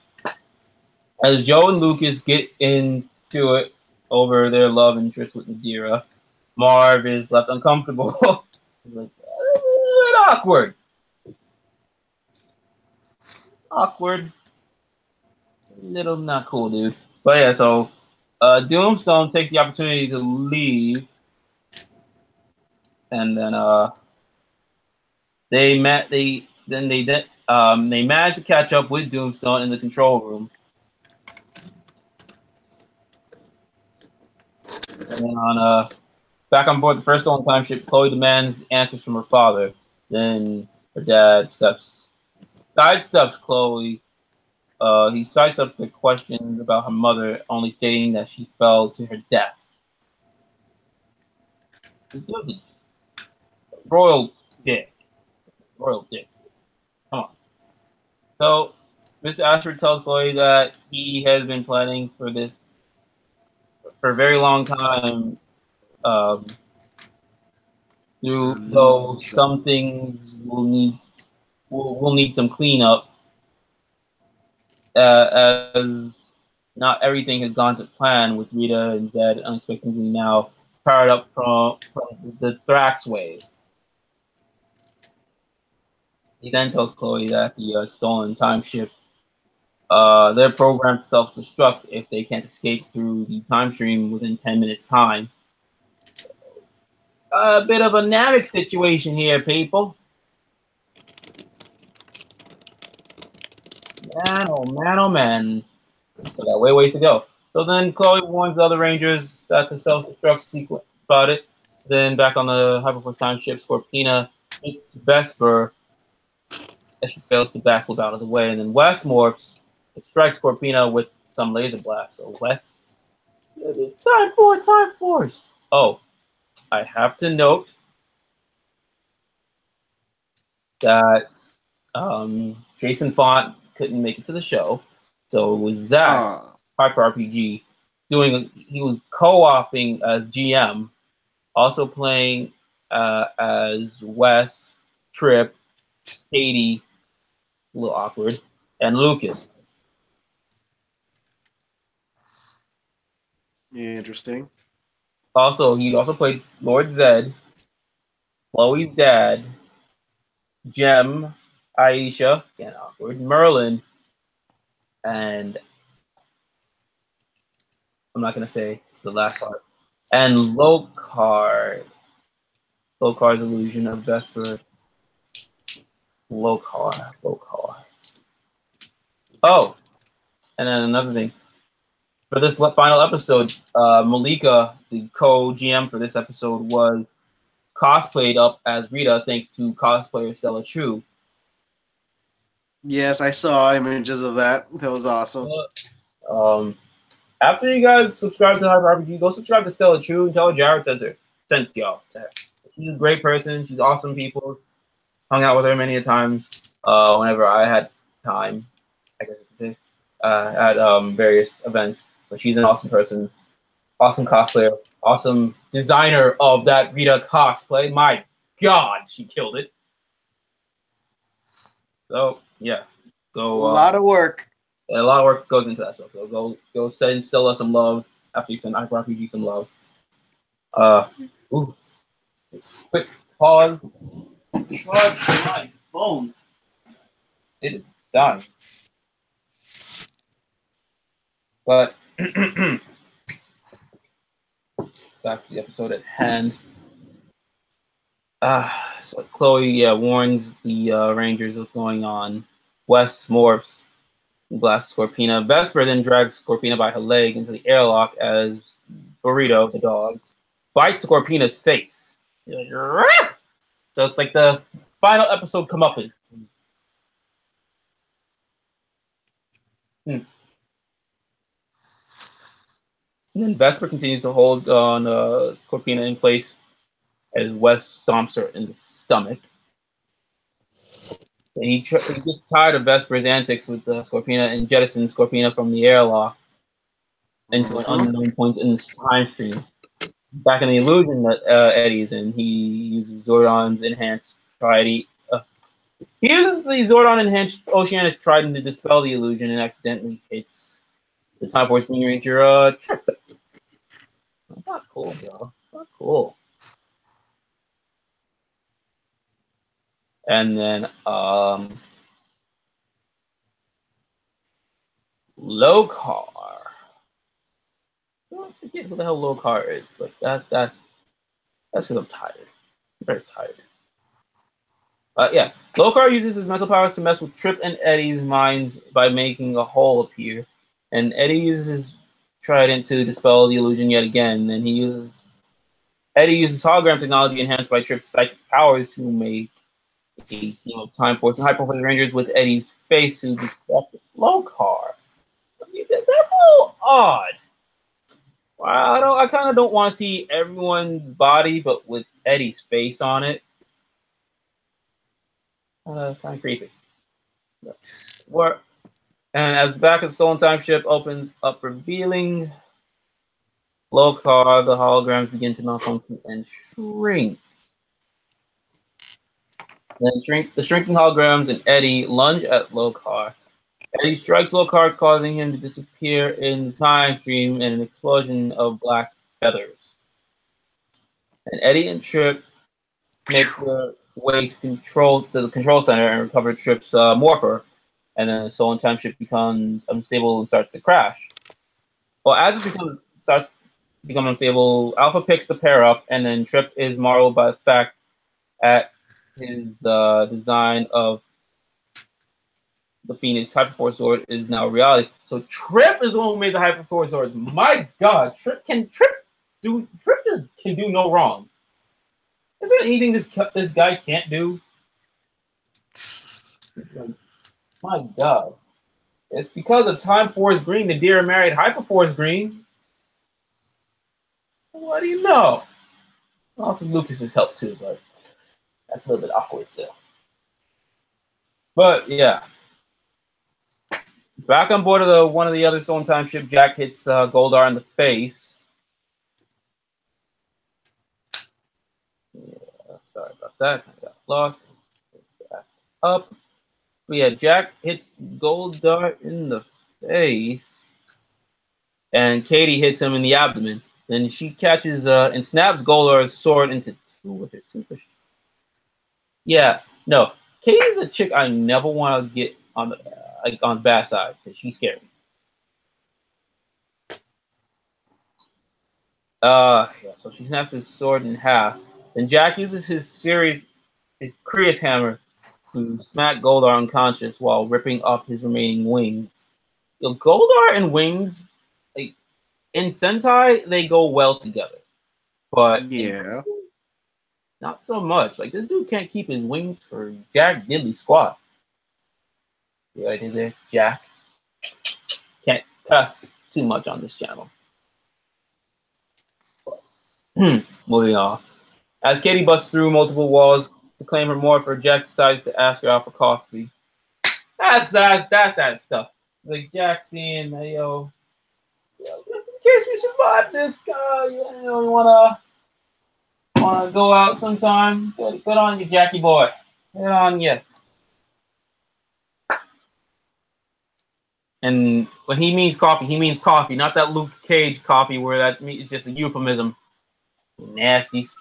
as Joe and Lucas get into it over their love interest with Nadira, Marv is left uncomfortable. He's like, a little awkward. Awkward. Little not cool, dude. But yeah, so Doomstone takes the opportunity to leave, and then they manage to catch up with Doomstone in the control room. And then on back on board the first on time ship, Chloe demands answers from her father. Then her dad sidesteps Chloe. He sidesteps the questions about her mother, only stating that she fell to her death. Royal dick. Royal dick. Come on. So, Mr. Ashford tells Chloe that he has been planning for this for a very long time. Though some things will need some cleanup, as not everything has gone to plan with Rita and Zed unexpectedly now powered up from the Thrax wave. He then tells Chloe that the stolen time ship, they're programmed to self-destruct if they can't escape through the time stream within 10 minutes time. A bit of a Namek situation here, people. Man, oh man, oh man. Still got ways to go. So then Chloe warns the other Rangers that the self-destruct sequence about it. Then back on the HyperForce time ship, Scorpina hits Vesper as she fails to backflip out of the way. And then Wes morphs and strikes Scorpina with some laser blast. So Wes, time force. Oh, I have to note that Jason Font couldn't make it to the show, so it was Zach, Hyper RPG, he was co-oping as GM, also playing as Wes, Trip, Katie, a little awkward, and Lucas. Interesting. Also, he also played Lord Zed, Chloe's dad, Jem, Aisha, again awkward, Merlin, and I'm not going to say the last part, and Lokar's illusion of Vesper. Lokar. Oh, and then another thing. For this final episode, Malika, the co-GM for this episode, was cosplayed up as Rita thanks to cosplayer Stella True. Yes, I saw images of that. That was awesome. After you guys subscribe to HyperRPG, go subscribe to Stella True and tell her Jared sent y'all to her. She's a great person. She's awesome people. Hung out with her many a times whenever I had time, I guess you could say, at various events. But she's an awesome person, awesome cosplayer, awesome designer of that Rita cosplay. My God, she killed it. So yeah, go. A lot of work. A lot of work goes into that stuff. So go send Stella some love after you send HyperRPG some love. Quick pause. Charge my phone. It is dying. But back to the episode at hand. So Chloe warns the Rangers what's going on. Wes morphs and blasts Scorpina. Vesper then drags Scorpina by her leg into the airlock as Burrito, the dog, bites Scorpina's face. So it's like the final episode comeuppance. And then Vesper continues to hold on Scorpina in place as Wes stomps her in the stomach. And he gets tired of Vesper's antics with Scorpina and jettisons Scorpina from the airlock into an unknown point in this time stream. Back in the illusion that Eddie's in, he uses Zordon's enhanced He uses the Zordon enhanced Oceanus Trident to dispel the illusion and accidentally hits the Time Force Green Ranger Trip. Not cool, bro. Not cool. And then Lokar. I don't forget who the hell Lokar is, but that's because I'm tired. I'm very tired. Yeah, Lokar uses his mental powers to mess with Trip and Eddie's minds by making a hole appear, and Eddie uses his trident to dispel the illusion yet again. And Eddie uses hologram technology enhanced by Trip's psychic powers to make a team of Time Force and HyperForce Rangers with Eddie's face to distract Lokar. I mean, that's a little odd. I kind of don't want to see everyone's body, but with Eddie's face on it. Kind of creepy. And as the back of the Stolen Time ship opens up, revealing Lokar, the holograms begin to malfunction and shrink. Then the shrinking holograms and Eddie lunge at Lokar. Eddie strikes Lokar, causing him to disappear in the time stream in an explosion of black feathers. And Eddie and Trip make their way to the control center and recover Trip's morpher. And then the Stolen Time ship becomes unstable and starts to crash. Well, as it starts to become unstable, Alpha picks the pair up, and then Trip is marveled by the fact at his design of the Phoenix HyperForce sword is now reality. So Trip is the one who made the HyperForce swords. My God, Trip can do no wrong. Is there anything this guy can't do? My God. It's because of Time Force Green, the dear married HyperForce Green. What do you know? Also, Lucas's help too, but that's a little bit awkward still. But yeah. Back on board of one of the other Stolen Time ship, Jack hits Goldar in the face. Yeah, sorry about that. I got lost. Back up. But yeah, Jack hits Goldar in the face, and Katie hits him in the abdomen. Then she catches and snaps Goldar's sword into two with her super. Yeah, no, Katie's a chick I never want to get on the bad side because she's scary. Yeah, so she snaps his sword in half. Then Jack uses his Krios hammer to smack Goldar unconscious while ripping off his remaining wings. Goldar and wings, like in Sentai, they go well together, but yeah, not so much. Like this dude can't keep his wings for Jack diddly squat. You know what I did there, Jack? Can't cuss too much on this channel. Moving on. As Katie busts through multiple walls to claim her morpher, Jack decides to ask her out for coffee. That's that stuff. Like Jack saying, hey, yo, just in case we survive this, you know, we wanna go out sometime. Good on you, Jackie boy. Good on you. And when he means coffee, not that Luke Cage coffee where that is just a euphemism. Nasties.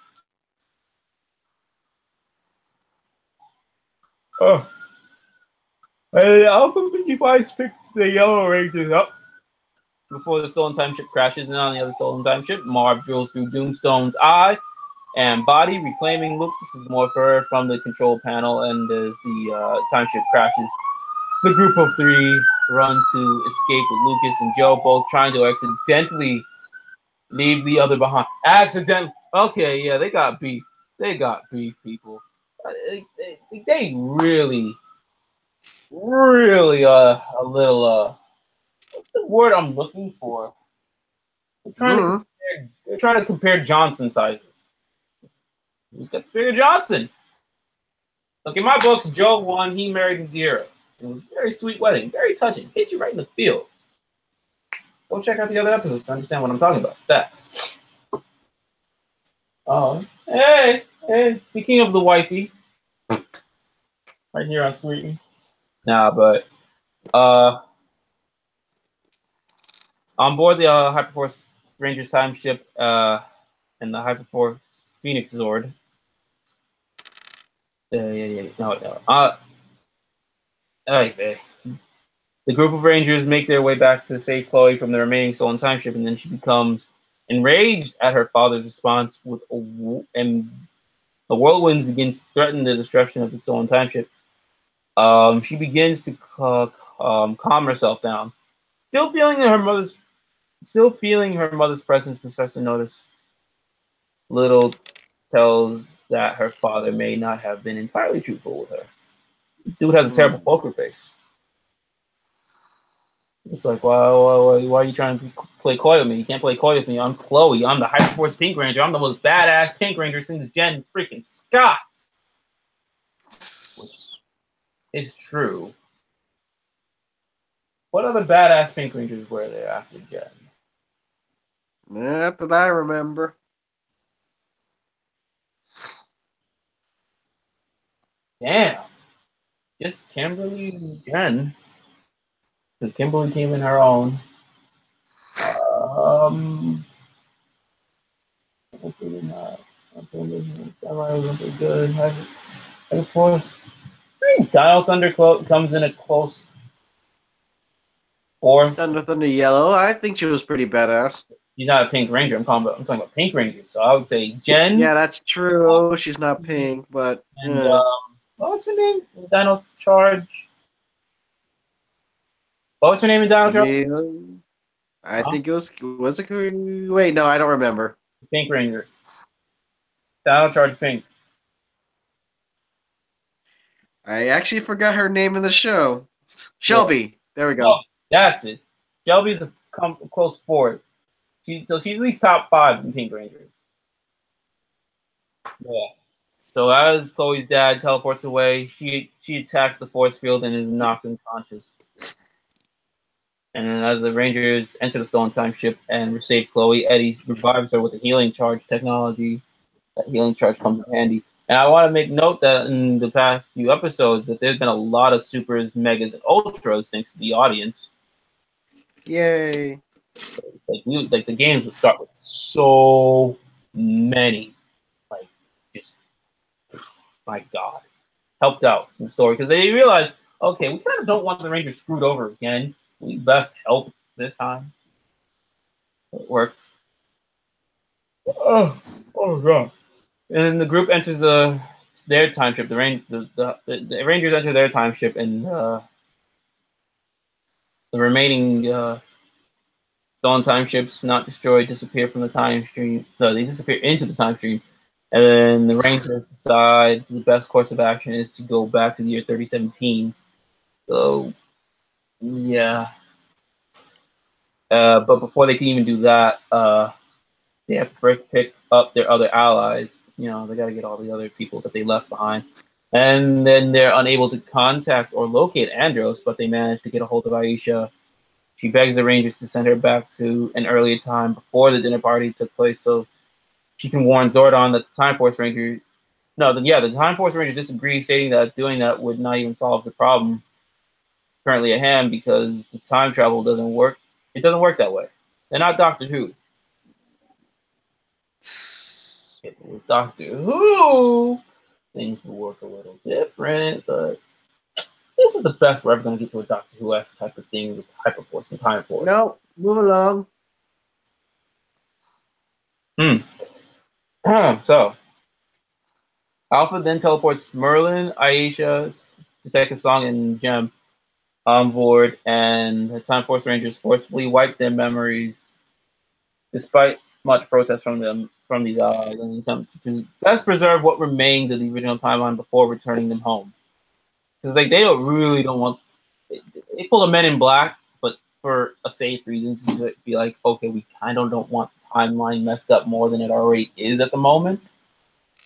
Oh. Hey, Alpha 55 picks the Yellow Rangers up before the Stolen Time ship crashes, and on the other Stolen Time ship, Marv drills through Doomstone's eye and body, reclaiming Lucas's morpher from the control panel, and as the time ship crashes, the group of three runs to escape with Lucas and Joe, both trying to accidentally leave the other behind. Okay, yeah, they got beef. They got beef, people. They really a little what's the word I'm looking for? They're trying to compare Johnson sizes. Who's got the bigger Johnson? Look, in my books, Joe won. He married Indira. It was a very sweet wedding, very touching. Hit you right in the feels. Go check out the other episodes to understand what I'm talking about. That. Oh, hey, speaking of the wifey, right here on screen. Nah, but on board the HyperForce Rangers time ship and the HyperForce Phoenix Zord. No. Okay. The group of Rangers make their way back to save Chloe from the remaining stolen time ship, and then she becomes enraged at her father's response and the whirlwinds begins to threaten the destruction of the stolen time ship. She begins to calm herself down, still feeling her mother's presence, and starts to notice little tells that her father may not have been entirely truthful with her. Dude has a terrible poker face. It's like, why are you trying to play coy with me? You can't play coy with me. I'm Chloe. I'm the HyperForce Pink Ranger. I'm the most badass Pink Ranger since Jen freaking Scott's. Which is true. What other badass Pink Rangers were there after Jen? Not that I remember. Damn. Just Kimberly and Jen. Because Kimberly came in her own. Hopefully not. Good. Of course, Dial Thunder comes in a close fourth. Thunder Yellow. I think she was pretty badass. She's not a Pink Ranger. I'm talking about Pink Ranger. So I would say Jen. Yeah, that's true. She's not pink, but and what's her name? Dino Charge. What was her name in Dino Charge? I think it was it? Wait, no, I don't remember. Pink Ranger. Dino Charge Pink. I actually forgot her name in the show. Shelby. Yeah. There we go. Oh, that's it. Shelby's a close fourth. So she's at least top 5 in Pink Rangers. Yeah. So as Chloe's dad teleports away, she attacks the force field and is knocked unconscious. And then as the Rangers enter the stolen time ship and save Chloe, Eddie revives her with a healing charge technology. That healing charge comes in handy. And I want to make note that in the past few episodes that there's been a lot of supers, megas, and ultras thanks to the audience. Yay. Like the games would start with so many. Like, just, my God. Helped out in the story. Because they realized, okay, we kind of don't want the Rangers screwed over again. We best help this time. It worked. Oh God. And then the group enters their time ship. The Rangers enter their time ship, and the remaining stolen time ships, not destroyed, disappear from the time stream. So they disappear into the time stream. And then the Rangers decide the best course of action is to go back to the year 3017. So, yeah. But before they can even do that, they have to first pick up their other allies. You know, they got to get all the other people that they left behind. And then they're unable to contact or locate Andros, but they manage to get a hold of Aisha. She begs the Rangers to send her back to an earlier time before the dinner party took place so she can warn Zordon that the Time Force Rangers... the Time Force Rangers disagree, stating that doing that would not even solve the problem currently at hand because the time travel doesn't work. It doesn't work that way. They're not Doctor Who. With Doctor Who, things will work a little different, but this is the best we're ever going to get to a Doctor Who-esque type of thing with HyperForce and Time Force. No, move along. So, Alpha then teleports Merlin, Aisha, Detective Song, and Gem on board, and the Time Force Rangers forcibly wipe their memories, despite much protest from these allies, and attempt to best preserve what remains of the original timeline before returning them home. Because they don't want. They pull the Men in Black, but for a safe reason, to be like, okay, we kind of don't want the timeline messed up more than it already is at the moment.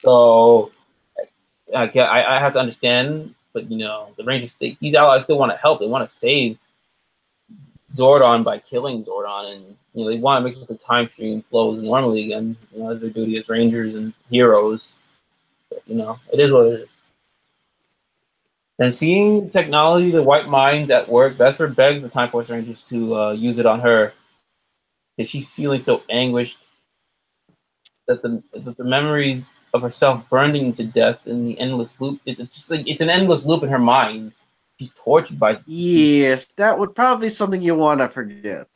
So I have to understand, but the Rangers, these allies still want to help. They want to save Zordon by killing Zordon, and they want to make sure the time stream flows normally again. As their duty as Rangers and heroes. But, it is what it is. And seeing technology, the white minds at work, Vesper begs the Time Force Rangers to use it on her. If she's feeling so anguished that the memories of herself burning to death in the endless loop, it's an endless loop in her mind. She's tortured by. Yes, that would probably be something you want to forget.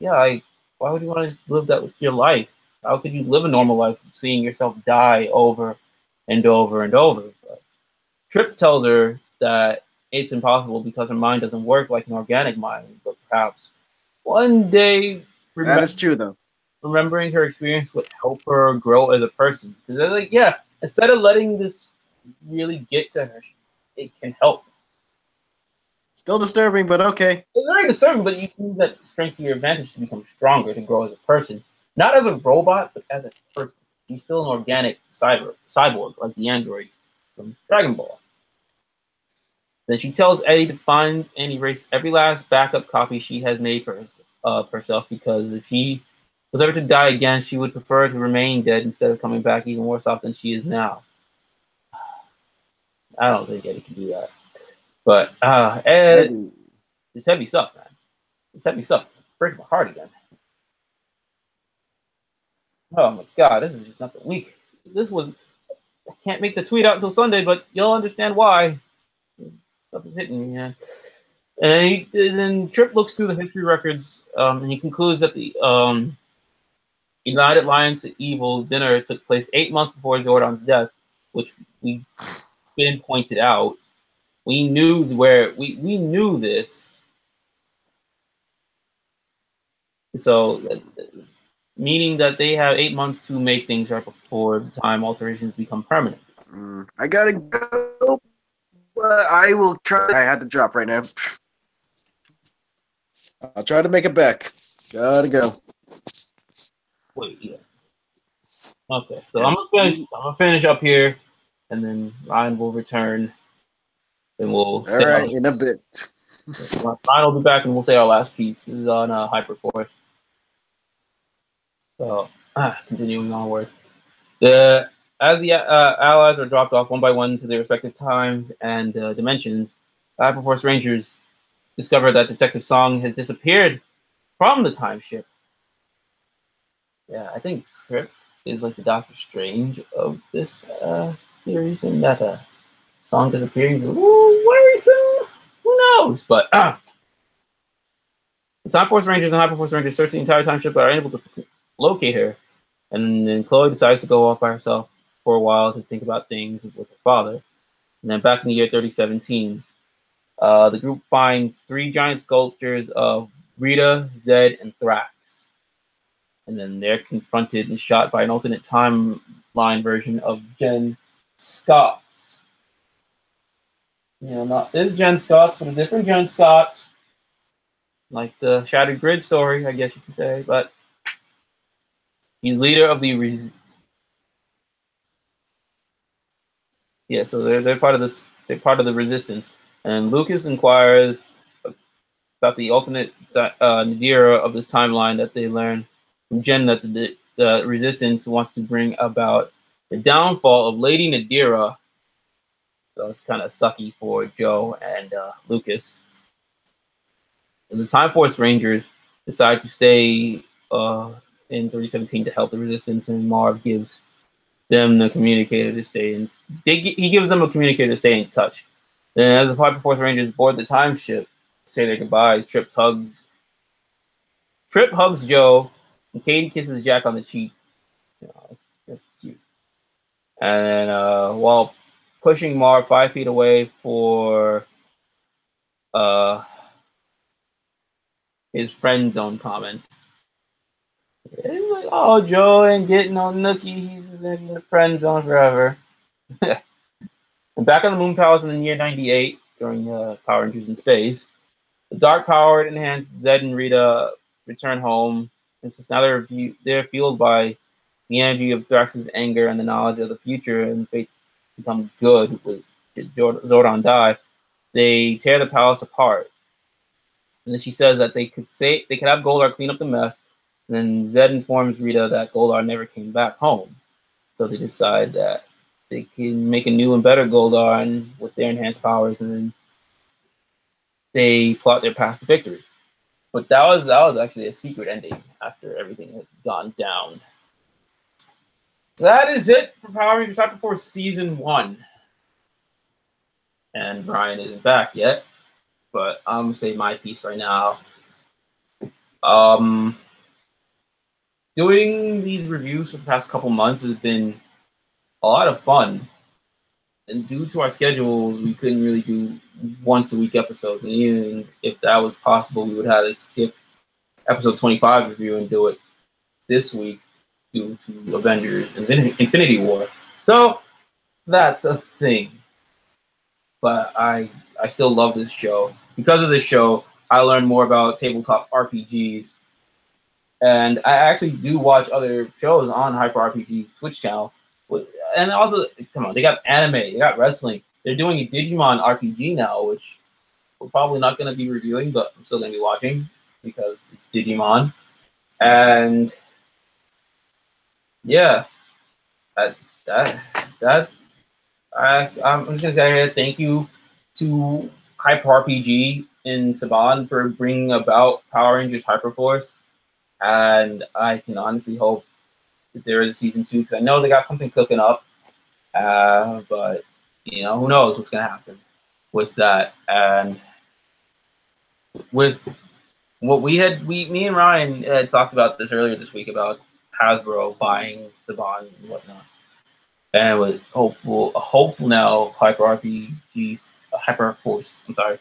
Yeah, like, why would you want to live that with your life? How could you live a normal life seeing yourself die over and over and over? But Trip tells her that it's impossible because her mind doesn't work like an organic mind, but perhaps one day That is true, though. remembering her experience would help her grow as a person. Because they're like, yeah, instead of letting this really get to her, it can help. Still disturbing, but okay. It's very disturbing, but you can use that strength to your advantage to become stronger, to grow as a person. Not as a robot, but as a person. He's still an organic cyborg, like the androids from Dragon Ball. Then she tells Eddie to find and erase every last backup copy she has made for herself, because if she was ever to die again, she would prefer to remain dead instead of coming back even worse off than she is now. I don't think Eddie can do that. But Ed, it's heavy stuff, man. It's heavy stuff. Breaking my heart again. Oh my god, this is just not the week. This was. I can't make the tweet out until Sunday, but you'll understand why. Stuff is hitting me, man. And then Trip looks through the history records, and he concludes that the United Alliance of Evil dinner took place 8 months before Zordon's death, which we've been pointed out. We knew we knew this. So, meaning that they have 8 months to make things right before the time alterations become permanent. I gotta go, but I will try. I had to drop right now. I'll try to make it back. Gotta go. Wait, yeah. Okay, so yes. I'm gonna finish up here, and then Ryan will return, and we'll. All right, in a bit. Ryan will be back, and we'll say our last piece. This is on HyperForce. So, continuing onward. As the allies are dropped off one by one to their respective times and dimensions, HyperForce Rangers discover that Detective Song has disappeared from the time ship. Yeah, I think Trip is like the Doctor Strange of this series, and that Song disappearing is worrisome. Who knows? But the Time Force Rangers and HyperForce Rangers search the entire time ship but are unable to locate her. And then Chloe decides to go off by herself for a while to think about things with her father. And then back in the year 3017, the group finds 3 giant sculptures of Rita, Zed, and Thrax. And then they're confronted and shot by an alternate timeline version of Jen Scott's. You know, not this Jen Scott's, but a different Jen Scott's. Like the Shattered Grid story, I guess you could say. But he's leader of the so they're part of this. They're part of the resistance. And Lucas inquires about the alternate Nadira of this timeline that they learn from Jen that the resistance wants to bring about the downfall of Lady Nadira. So it's kind of sucky for Joe and Lucas. And the Time Force Rangers decide to stay in 3017 to help the resistance, and Marv gives them the communicator to stay in. He gives them a communicator to stay in touch. Then, as the HyperForce Rangers board the time ship, say their goodbyes, Trip hugs Joe, and Katie kisses Jack on the cheek. You know, that's cute. And then, while pushing Marv 5 feet away for his friend zone comment. He's like, oh, Joe ain't getting on Nookie. He's in the friend zone forever. And back on the Moon Palace in the year 98, during Power Rangers in Space, the dark-powered enhanced Zed and Rita return home. And since now they're fueled by the energy of Thrax's anger and the knowledge of the future, and fate become good with Zordon die, they tear the palace apart. And then she says that they could have Goldar clean up the mess. And then Zed informs Rita that Goldar never came back home. So they decide that they can make a new and better Goldar with their enhanced powers, and then they plot their path to victory. But that was actually a secret ending after everything had gone down. So that is it for Power Rangers HyperForce Season 1. And Ryan isn't back yet, but I'm going to say my piece right now. Doing these reviews for the past couple months has been a lot of fun. And due to our schedules, we couldn't really do once-a-week episodes. And even if that was possible, we would have to skip episode 25 review and do it this week due to Avengers Infinity War. So that's a thing. But I still love this show. Because of this show, I learned more about tabletop RPGs. And I actually do watch other shows on HyperRPG's Twitch channel. And also, come on, they got anime, they got wrestling. They're doing a Digimon RPG now, which we're probably not going to be reviewing, but I'm still going to be watching because it's Digimon. And yeah, I'm just gonna say thank you to HyperRPG in Saban for bringing about Power Rangers HyperForce, and I can honestly hope that there is a season 2 because I know they got something cooking up, but you know who knows what's gonna happen with that. And with what me and Ryan had talked about this earlier this week about Hasbro buying Saban and whatnot. And with hopeful now HyperRPGs, HyperForce. I'm sorry.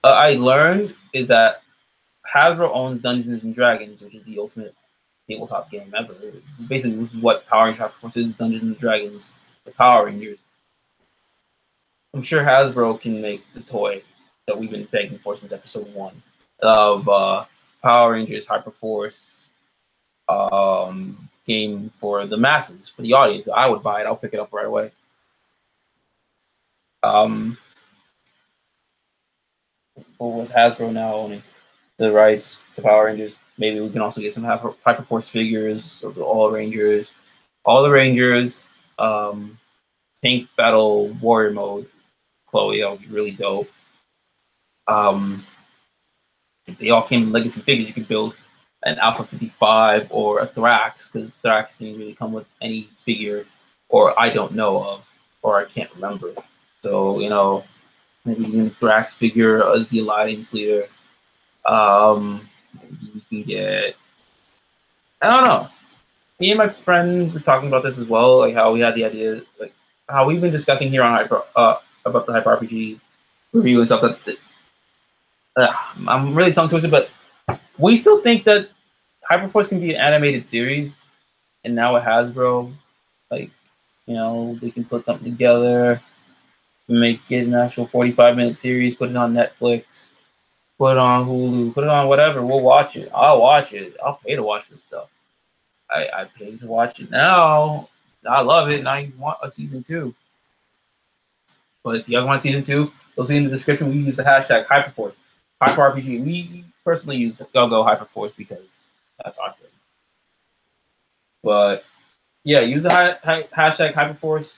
I learned is that Hasbro owns Dungeons and Dragons, which is the ultimate tabletop game ever. This is what Power Rangers HyperForce is: Dungeons and Dragons, the Power Rangers. I'm sure Hasbro can make the toy that we've been begging for since episode 1 of Power Rangers HyperForce. Game for the masses, for the audience. I would buy it. I'll pick it up right away. With Hasbro now owning the rights to Power Rangers, maybe we can also get some HyperForce figures of all the Rangers, Pink Battle Warrior Mode, Chloe. That would be really dope. If they all came in Legacy figures, you could build an Alpha 55 or a Thrax, because Thrax didn't really come with any figure, or I don't know of, or I can't remember. So, you know, maybe even a Thrax figure as the Alliance leader. You can get, I don't know. Me and my friend were talking about this as well, like how we had the idea, like how we've been discussing here on about the HyperRPG review and stuff. I'm really tongue twisted, but we still think that HyperForce can be an animated series, and now with Hasbro, like, you know, they can put something together, make it an actual 45-minute series, put it on Netflix, put it on Hulu, put it on whatever. We'll watch it. I'll watch it. I'll pay to watch this stuff. I paid to watch it now. I love it, and I want a season 2. But if you guys want season 2, you'll see in the description we use the hashtag HyperForce. HyperRPG. We personally use Go HyperForce because that's our thing. But yeah, use the hashtag HyperForce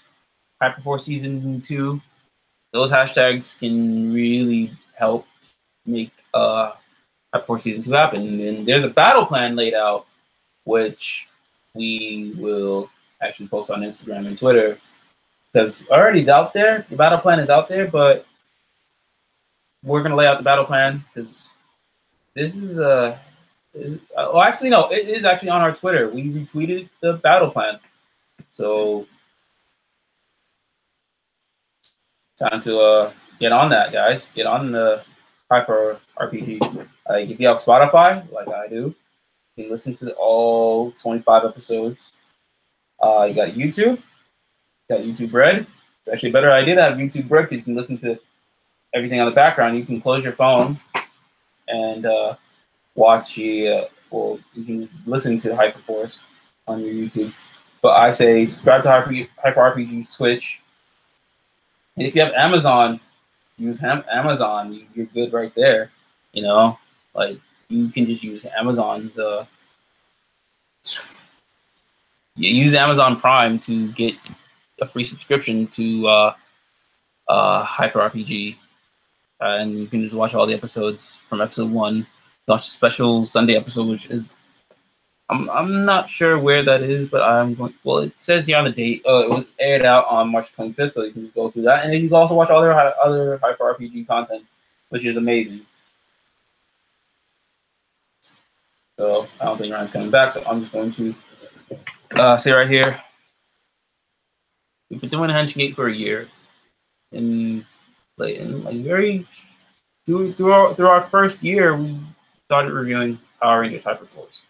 Season 2. Those hashtags can really help make HyperForce Season 2 happen. And there's a battle plan laid out, which we will actually post on Instagram and Twitter. Because already out there, the battle plan is out there, but we're going to lay out the battle plan because this is well, actually, no, it is actually on our Twitter. We retweeted the battle plan. So, time to get on that, guys. Get on the Hyper RPG. If you have Spotify, like I do, you can listen to all 25 episodes. You got YouTube. You got YouTube Red. It's actually a better idea to have YouTube Red because you can listen to everything on the background. You can close your phone and watch you can listen to HyperForce on your YouTube. But I say subscribe to HyperRPG's Twitch. And if you have Amazon, use Amazon. You're good right there. You know, like you can just use Amazon's. You use Amazon Prime to get a free subscription to Hyper RPG, and you can just watch all the episodes from episode 1. Watch a special Sunday episode, which is I'm not sure where that is, but I'm going. Well, it says here on the date. It was aired out on March 25th, so you can just go through that, and then you can also watch all their other Hyper RPG content, which is amazing. So I don't think Ryan's coming back, so I'm just going to say right here, we've been doing Henshin Gate for a year, and like very through our first year, we started reviewing Power Rangers HyperForce.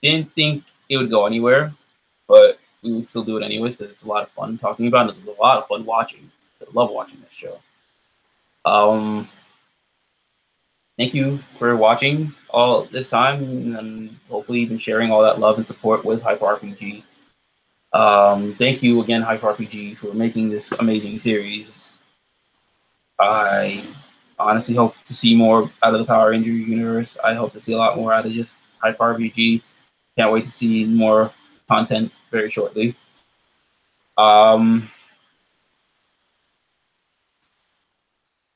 Didn't think it would go anywhere, but we would still do it anyways because it's a lot of fun talking about it. It's a lot of fun watching. I love watching this show. Thank you for watching all this time, and hopefully you've been sharing all that love and support with HyperRPG. Thank you again, HyperRPG, for making this amazing series. I honestly hope to see more out of the Power Ranger universe. I hope to see a lot more out of just HyperRPG. Can't wait to see more content very shortly.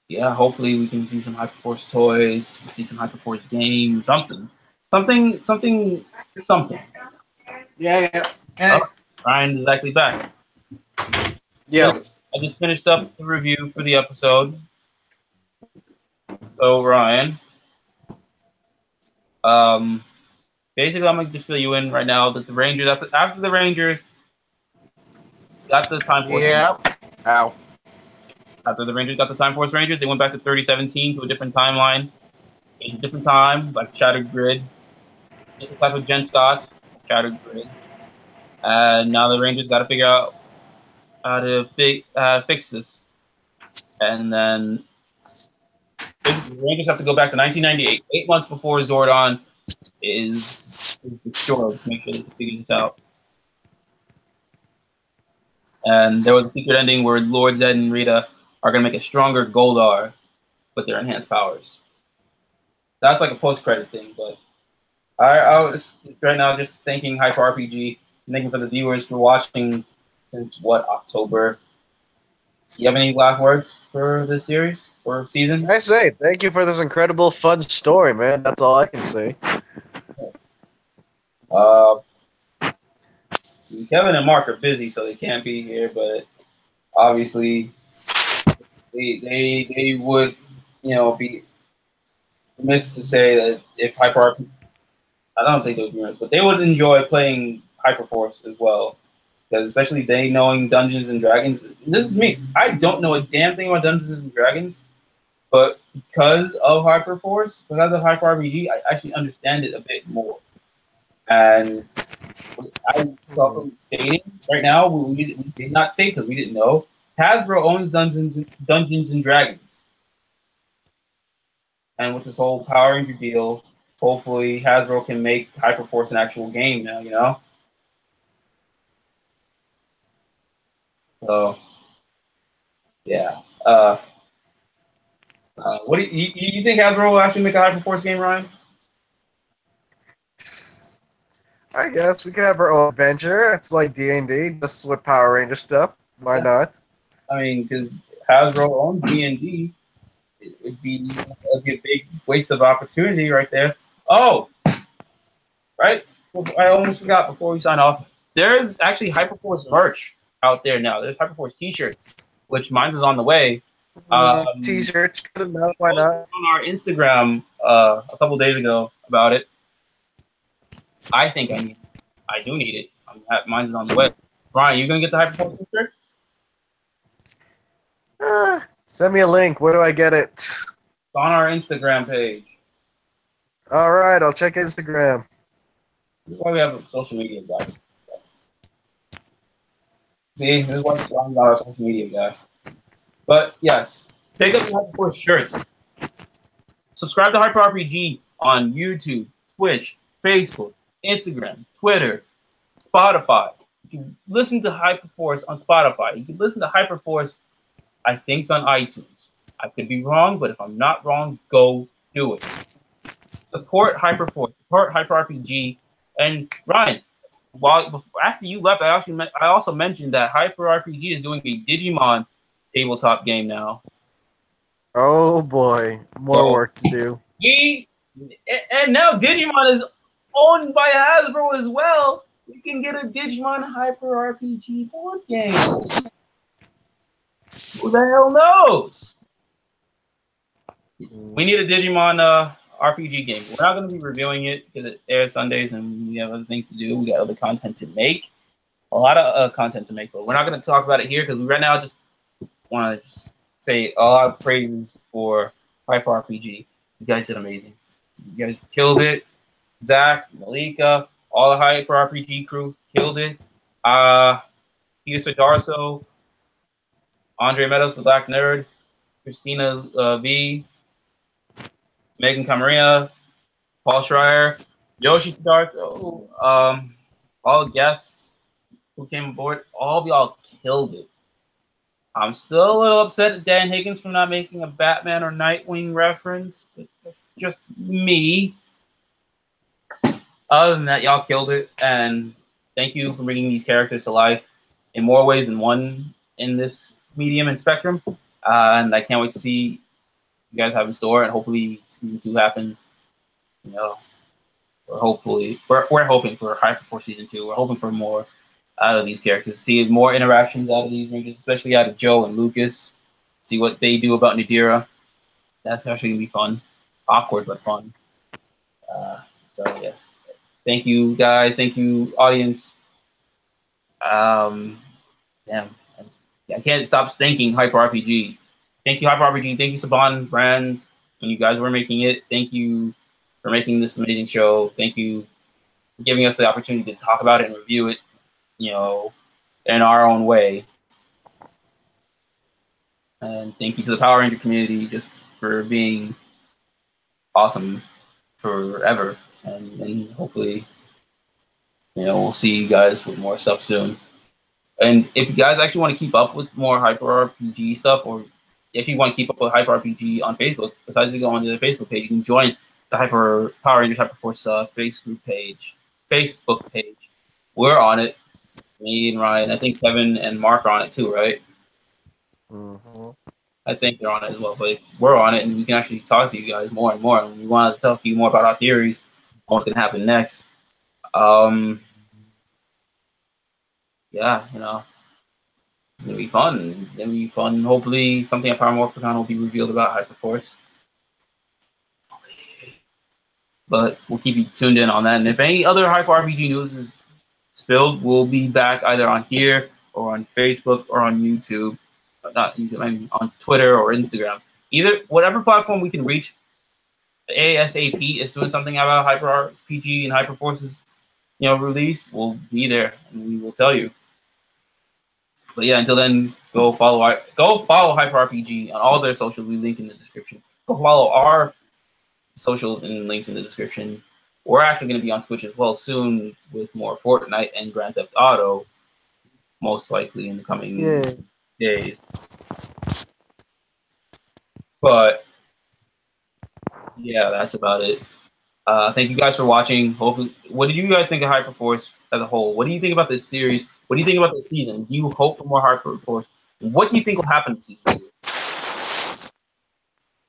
Yeah, hopefully we can see some HyperForce toys, see some HyperForce games, something. Yeah. Oh, Ryan is actually back. Yeah. I just finished up the review for the episode. So Ryan, basically I'm gonna just fill you in right now that the Rangers after the Rangers got the Time Force. Yeah. Ow. After the Rangers got the Time Force Rangers, they went back to 3017 to a different timeline. It's a different time, like Shattered Grid. Different type of Gen Scots, Shattered Grid. And now the Rangers got to figure out how to fix this. And then basically the Rangers have to go back to 1998, 8 months before Zordon is destroyed to make sure they can figure this out. And there was a secret ending where Lord Zed and Rita are going to make a stronger Goldar with their enhanced powers. That's like a post-credit thing, but I was right now just thanking HyperRPG, thanking for the viewers for watching since October. Do you have any last words for this series or season? I say thank you for this incredible, fun story, man. That's all I can say. Kevin and Mark are busy, so they can't be here, but obviously they would, be remiss to say that if HyperRPG, I don't think they would be remiss, but they would enjoy playing HyperForce as well. Because especially they knowing Dungeons and Dragons. This is me. I don't know a damn thing about Dungeons and Dragons, but because of HyperForce, because of HyperRPG, I actually understand it a bit more. And I was also stating right now, we did not say because we didn't know, Hasbro owns Dungeons and Dragons. And with this whole Power Ranger deal, hopefully Hasbro can make HyperForce an actual game now, So, yeah. What do you think Hasbro will actually make a HyperForce game, Ryan? I guess we could have our own adventure. It's like D&D, just with Power Ranger stuff. Why not? I mean, because Hasbro owns D&D, it would be a big waste of opportunity right there. Oh, right. I almost forgot before we sign off. There's actually HyperForce merch out there now. There's HyperForce T-shirts, which mine's is on the way. T-shirts, why not? On our Instagram a couple days ago about it. I think I do need it. Mine's is on the way. Ryan, you gonna get the HyperForce T-shirt? Send me a link. Where do I get it? It's on our Instagram page. All right, I'll check Instagram. This is why we have a social media guy. See, this is why I'm not a social media guy. But yes, pick up the HyperForce shirts. Subscribe to HyperRPG on YouTube, Twitch, Facebook, Instagram, Twitter, Spotify. You can listen to HyperForce on Spotify. You can listen to HyperForce, I think, on iTunes. I could be wrong, but if I'm not wrong, go do it. Support HyperForce, support HyperRPG, and Ryan, after you left, I also mentioned that Hyper RPG is doing a Digimon tabletop game now. Oh boy, more So work to do. and now Digimon is owned by Hasbro as well. We can get a Digimon Hyper RPG board game. Who the hell knows? We need a Digimon RPG game. We're not going to be reviewing it because it airs Sundays and we have other things to do. We got other content to make. A lot of content to make, but we're not going to talk about it here because we right now just want to just say a lot of praises for Hyper RPG. You guys did amazing. You guys killed it. Zach, Malika, all the Hyper RPG crew killed it. Peter Darso, Andre Meadows, the Black Nerd, Christina V, Megan Camarena, Paul Schreier, Yoshi Darso, all the guests who came aboard, all of y'all killed it. I'm still a little upset at Dan Higgins for not making a Batman or Nightwing reference, but that's just me. Other than that, y'all killed it, and thank you for bringing these characters to life in more ways than one in this medium and spectrum. And I can't wait to see you guys have in store, and hopefully season 2 happens. You know, we're hoping for HyperForce season 2. We're hoping for more out of these characters, see more interactions out of these Rangers, especially out of Joe and Lucas. See what they do about Nadira. That's actually gonna be fun, awkward but fun. So yes, thank you guys, thank you audience. Damn, I can't stop thanking Hyper RPG. Thank you, Hyper RPG. Thank you, Saban Brands, when you guys were making it. Thank you for making this amazing show. Thank you for giving us the opportunity to talk about it and review it, you know, in our own way. And thank you to the Power Ranger community just for being awesome forever. And hopefully, you know, we'll see you guys with more stuff soon. And if you guys actually want to keep up with more Hyper RPG stuff, or if you want to keep up with Hyper RPG on Facebook, besides you go onto the Facebook page, you can join the Power Rangers HyperForce Facebook page. We're on it. Me and Ryan. I think Kevin and Mark are on it too, right? Mm-hmm. I think they're on it as well, but we're on it, and we can actually talk to you guys more and more. And we want to talk to you more about our theories on what's going to happen next. Yeah, you know, it's going to be fun. It's going to be fun. Hopefully, something at Power Morphicon will be revealed about HyperForce. But we'll keep you tuned in on that. And if any other Hyper RPG news is spilled, we'll be back either on here or on Facebook or on YouTube. Not YouTube, I mean on Twitter or Instagram. Either whatever platform we can reach, the ASAP is doing something about Hyper RPG and HyperForce's, you know, release. We'll be there and we will tell you. But yeah, until then, go follow Hyper RPG on all their socials. We link in the description. Go follow our socials and links in the description. We're actually going to be on Twitch as well soon with more Fortnite and Grand Theft Auto, most likely in the coming days. But yeah, that's about it. Thank you guys for watching. Hopefully, what did you guys think of HyperForce as a whole? What do you think about this series? What do you think about this season? Do you hope for more HyperForce? What do you think will happen in season 2?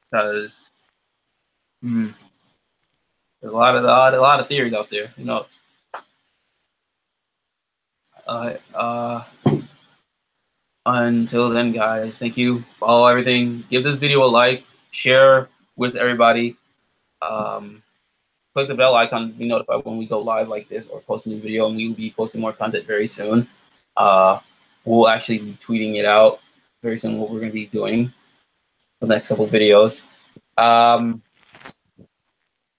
Because there's a lot of theories out there. Who knows? Until then, guys, thank you. Follow everything. Give this video a like. Share with everybody. Click the bell icon to be notified when we go live like this or post a new video, and we will be posting more content very soon. We'll actually be tweeting it out very soon what we're going to be doing for the next couple of videos.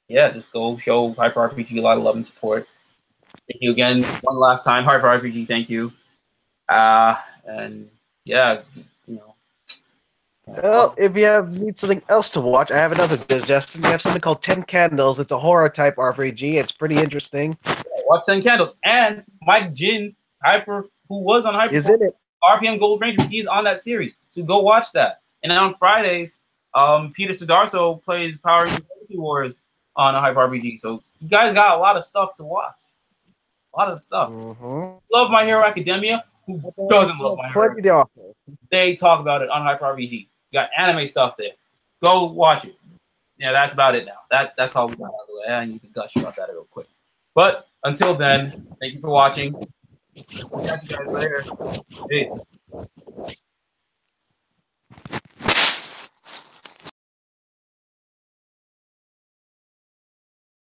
Yeah, just go show Hyper RPG a lot of love and support. Thank you again one last time, Hyper RPG. Thank you. And yeah, you know. Well, if you need something else to watch, I have another suggestion. We have something called 10 Candles. It's a horror type RPG. It's pretty interesting. Watch 10 Candles. And Mike Jin, who was on Hyper, is in it. RPM Gold Ranger, he's on that series. So go watch that. And then on Fridays, Peter Sudarso plays Power Rangers Fantasy Wars on a Hyper RPG. So you guys got a lot of stuff to watch. A lot of stuff. Mm-hmm. Love My Hero Academia. Who doesn't love My Hero? Plenty to offer. They talk about it on HyperRPG. You got anime stuff there. Go watch it. Yeah, that's about it now. That's all we got out of the way. And you can gush about that real quick. But until then, thank you for watching. Catch you guys later. Peace.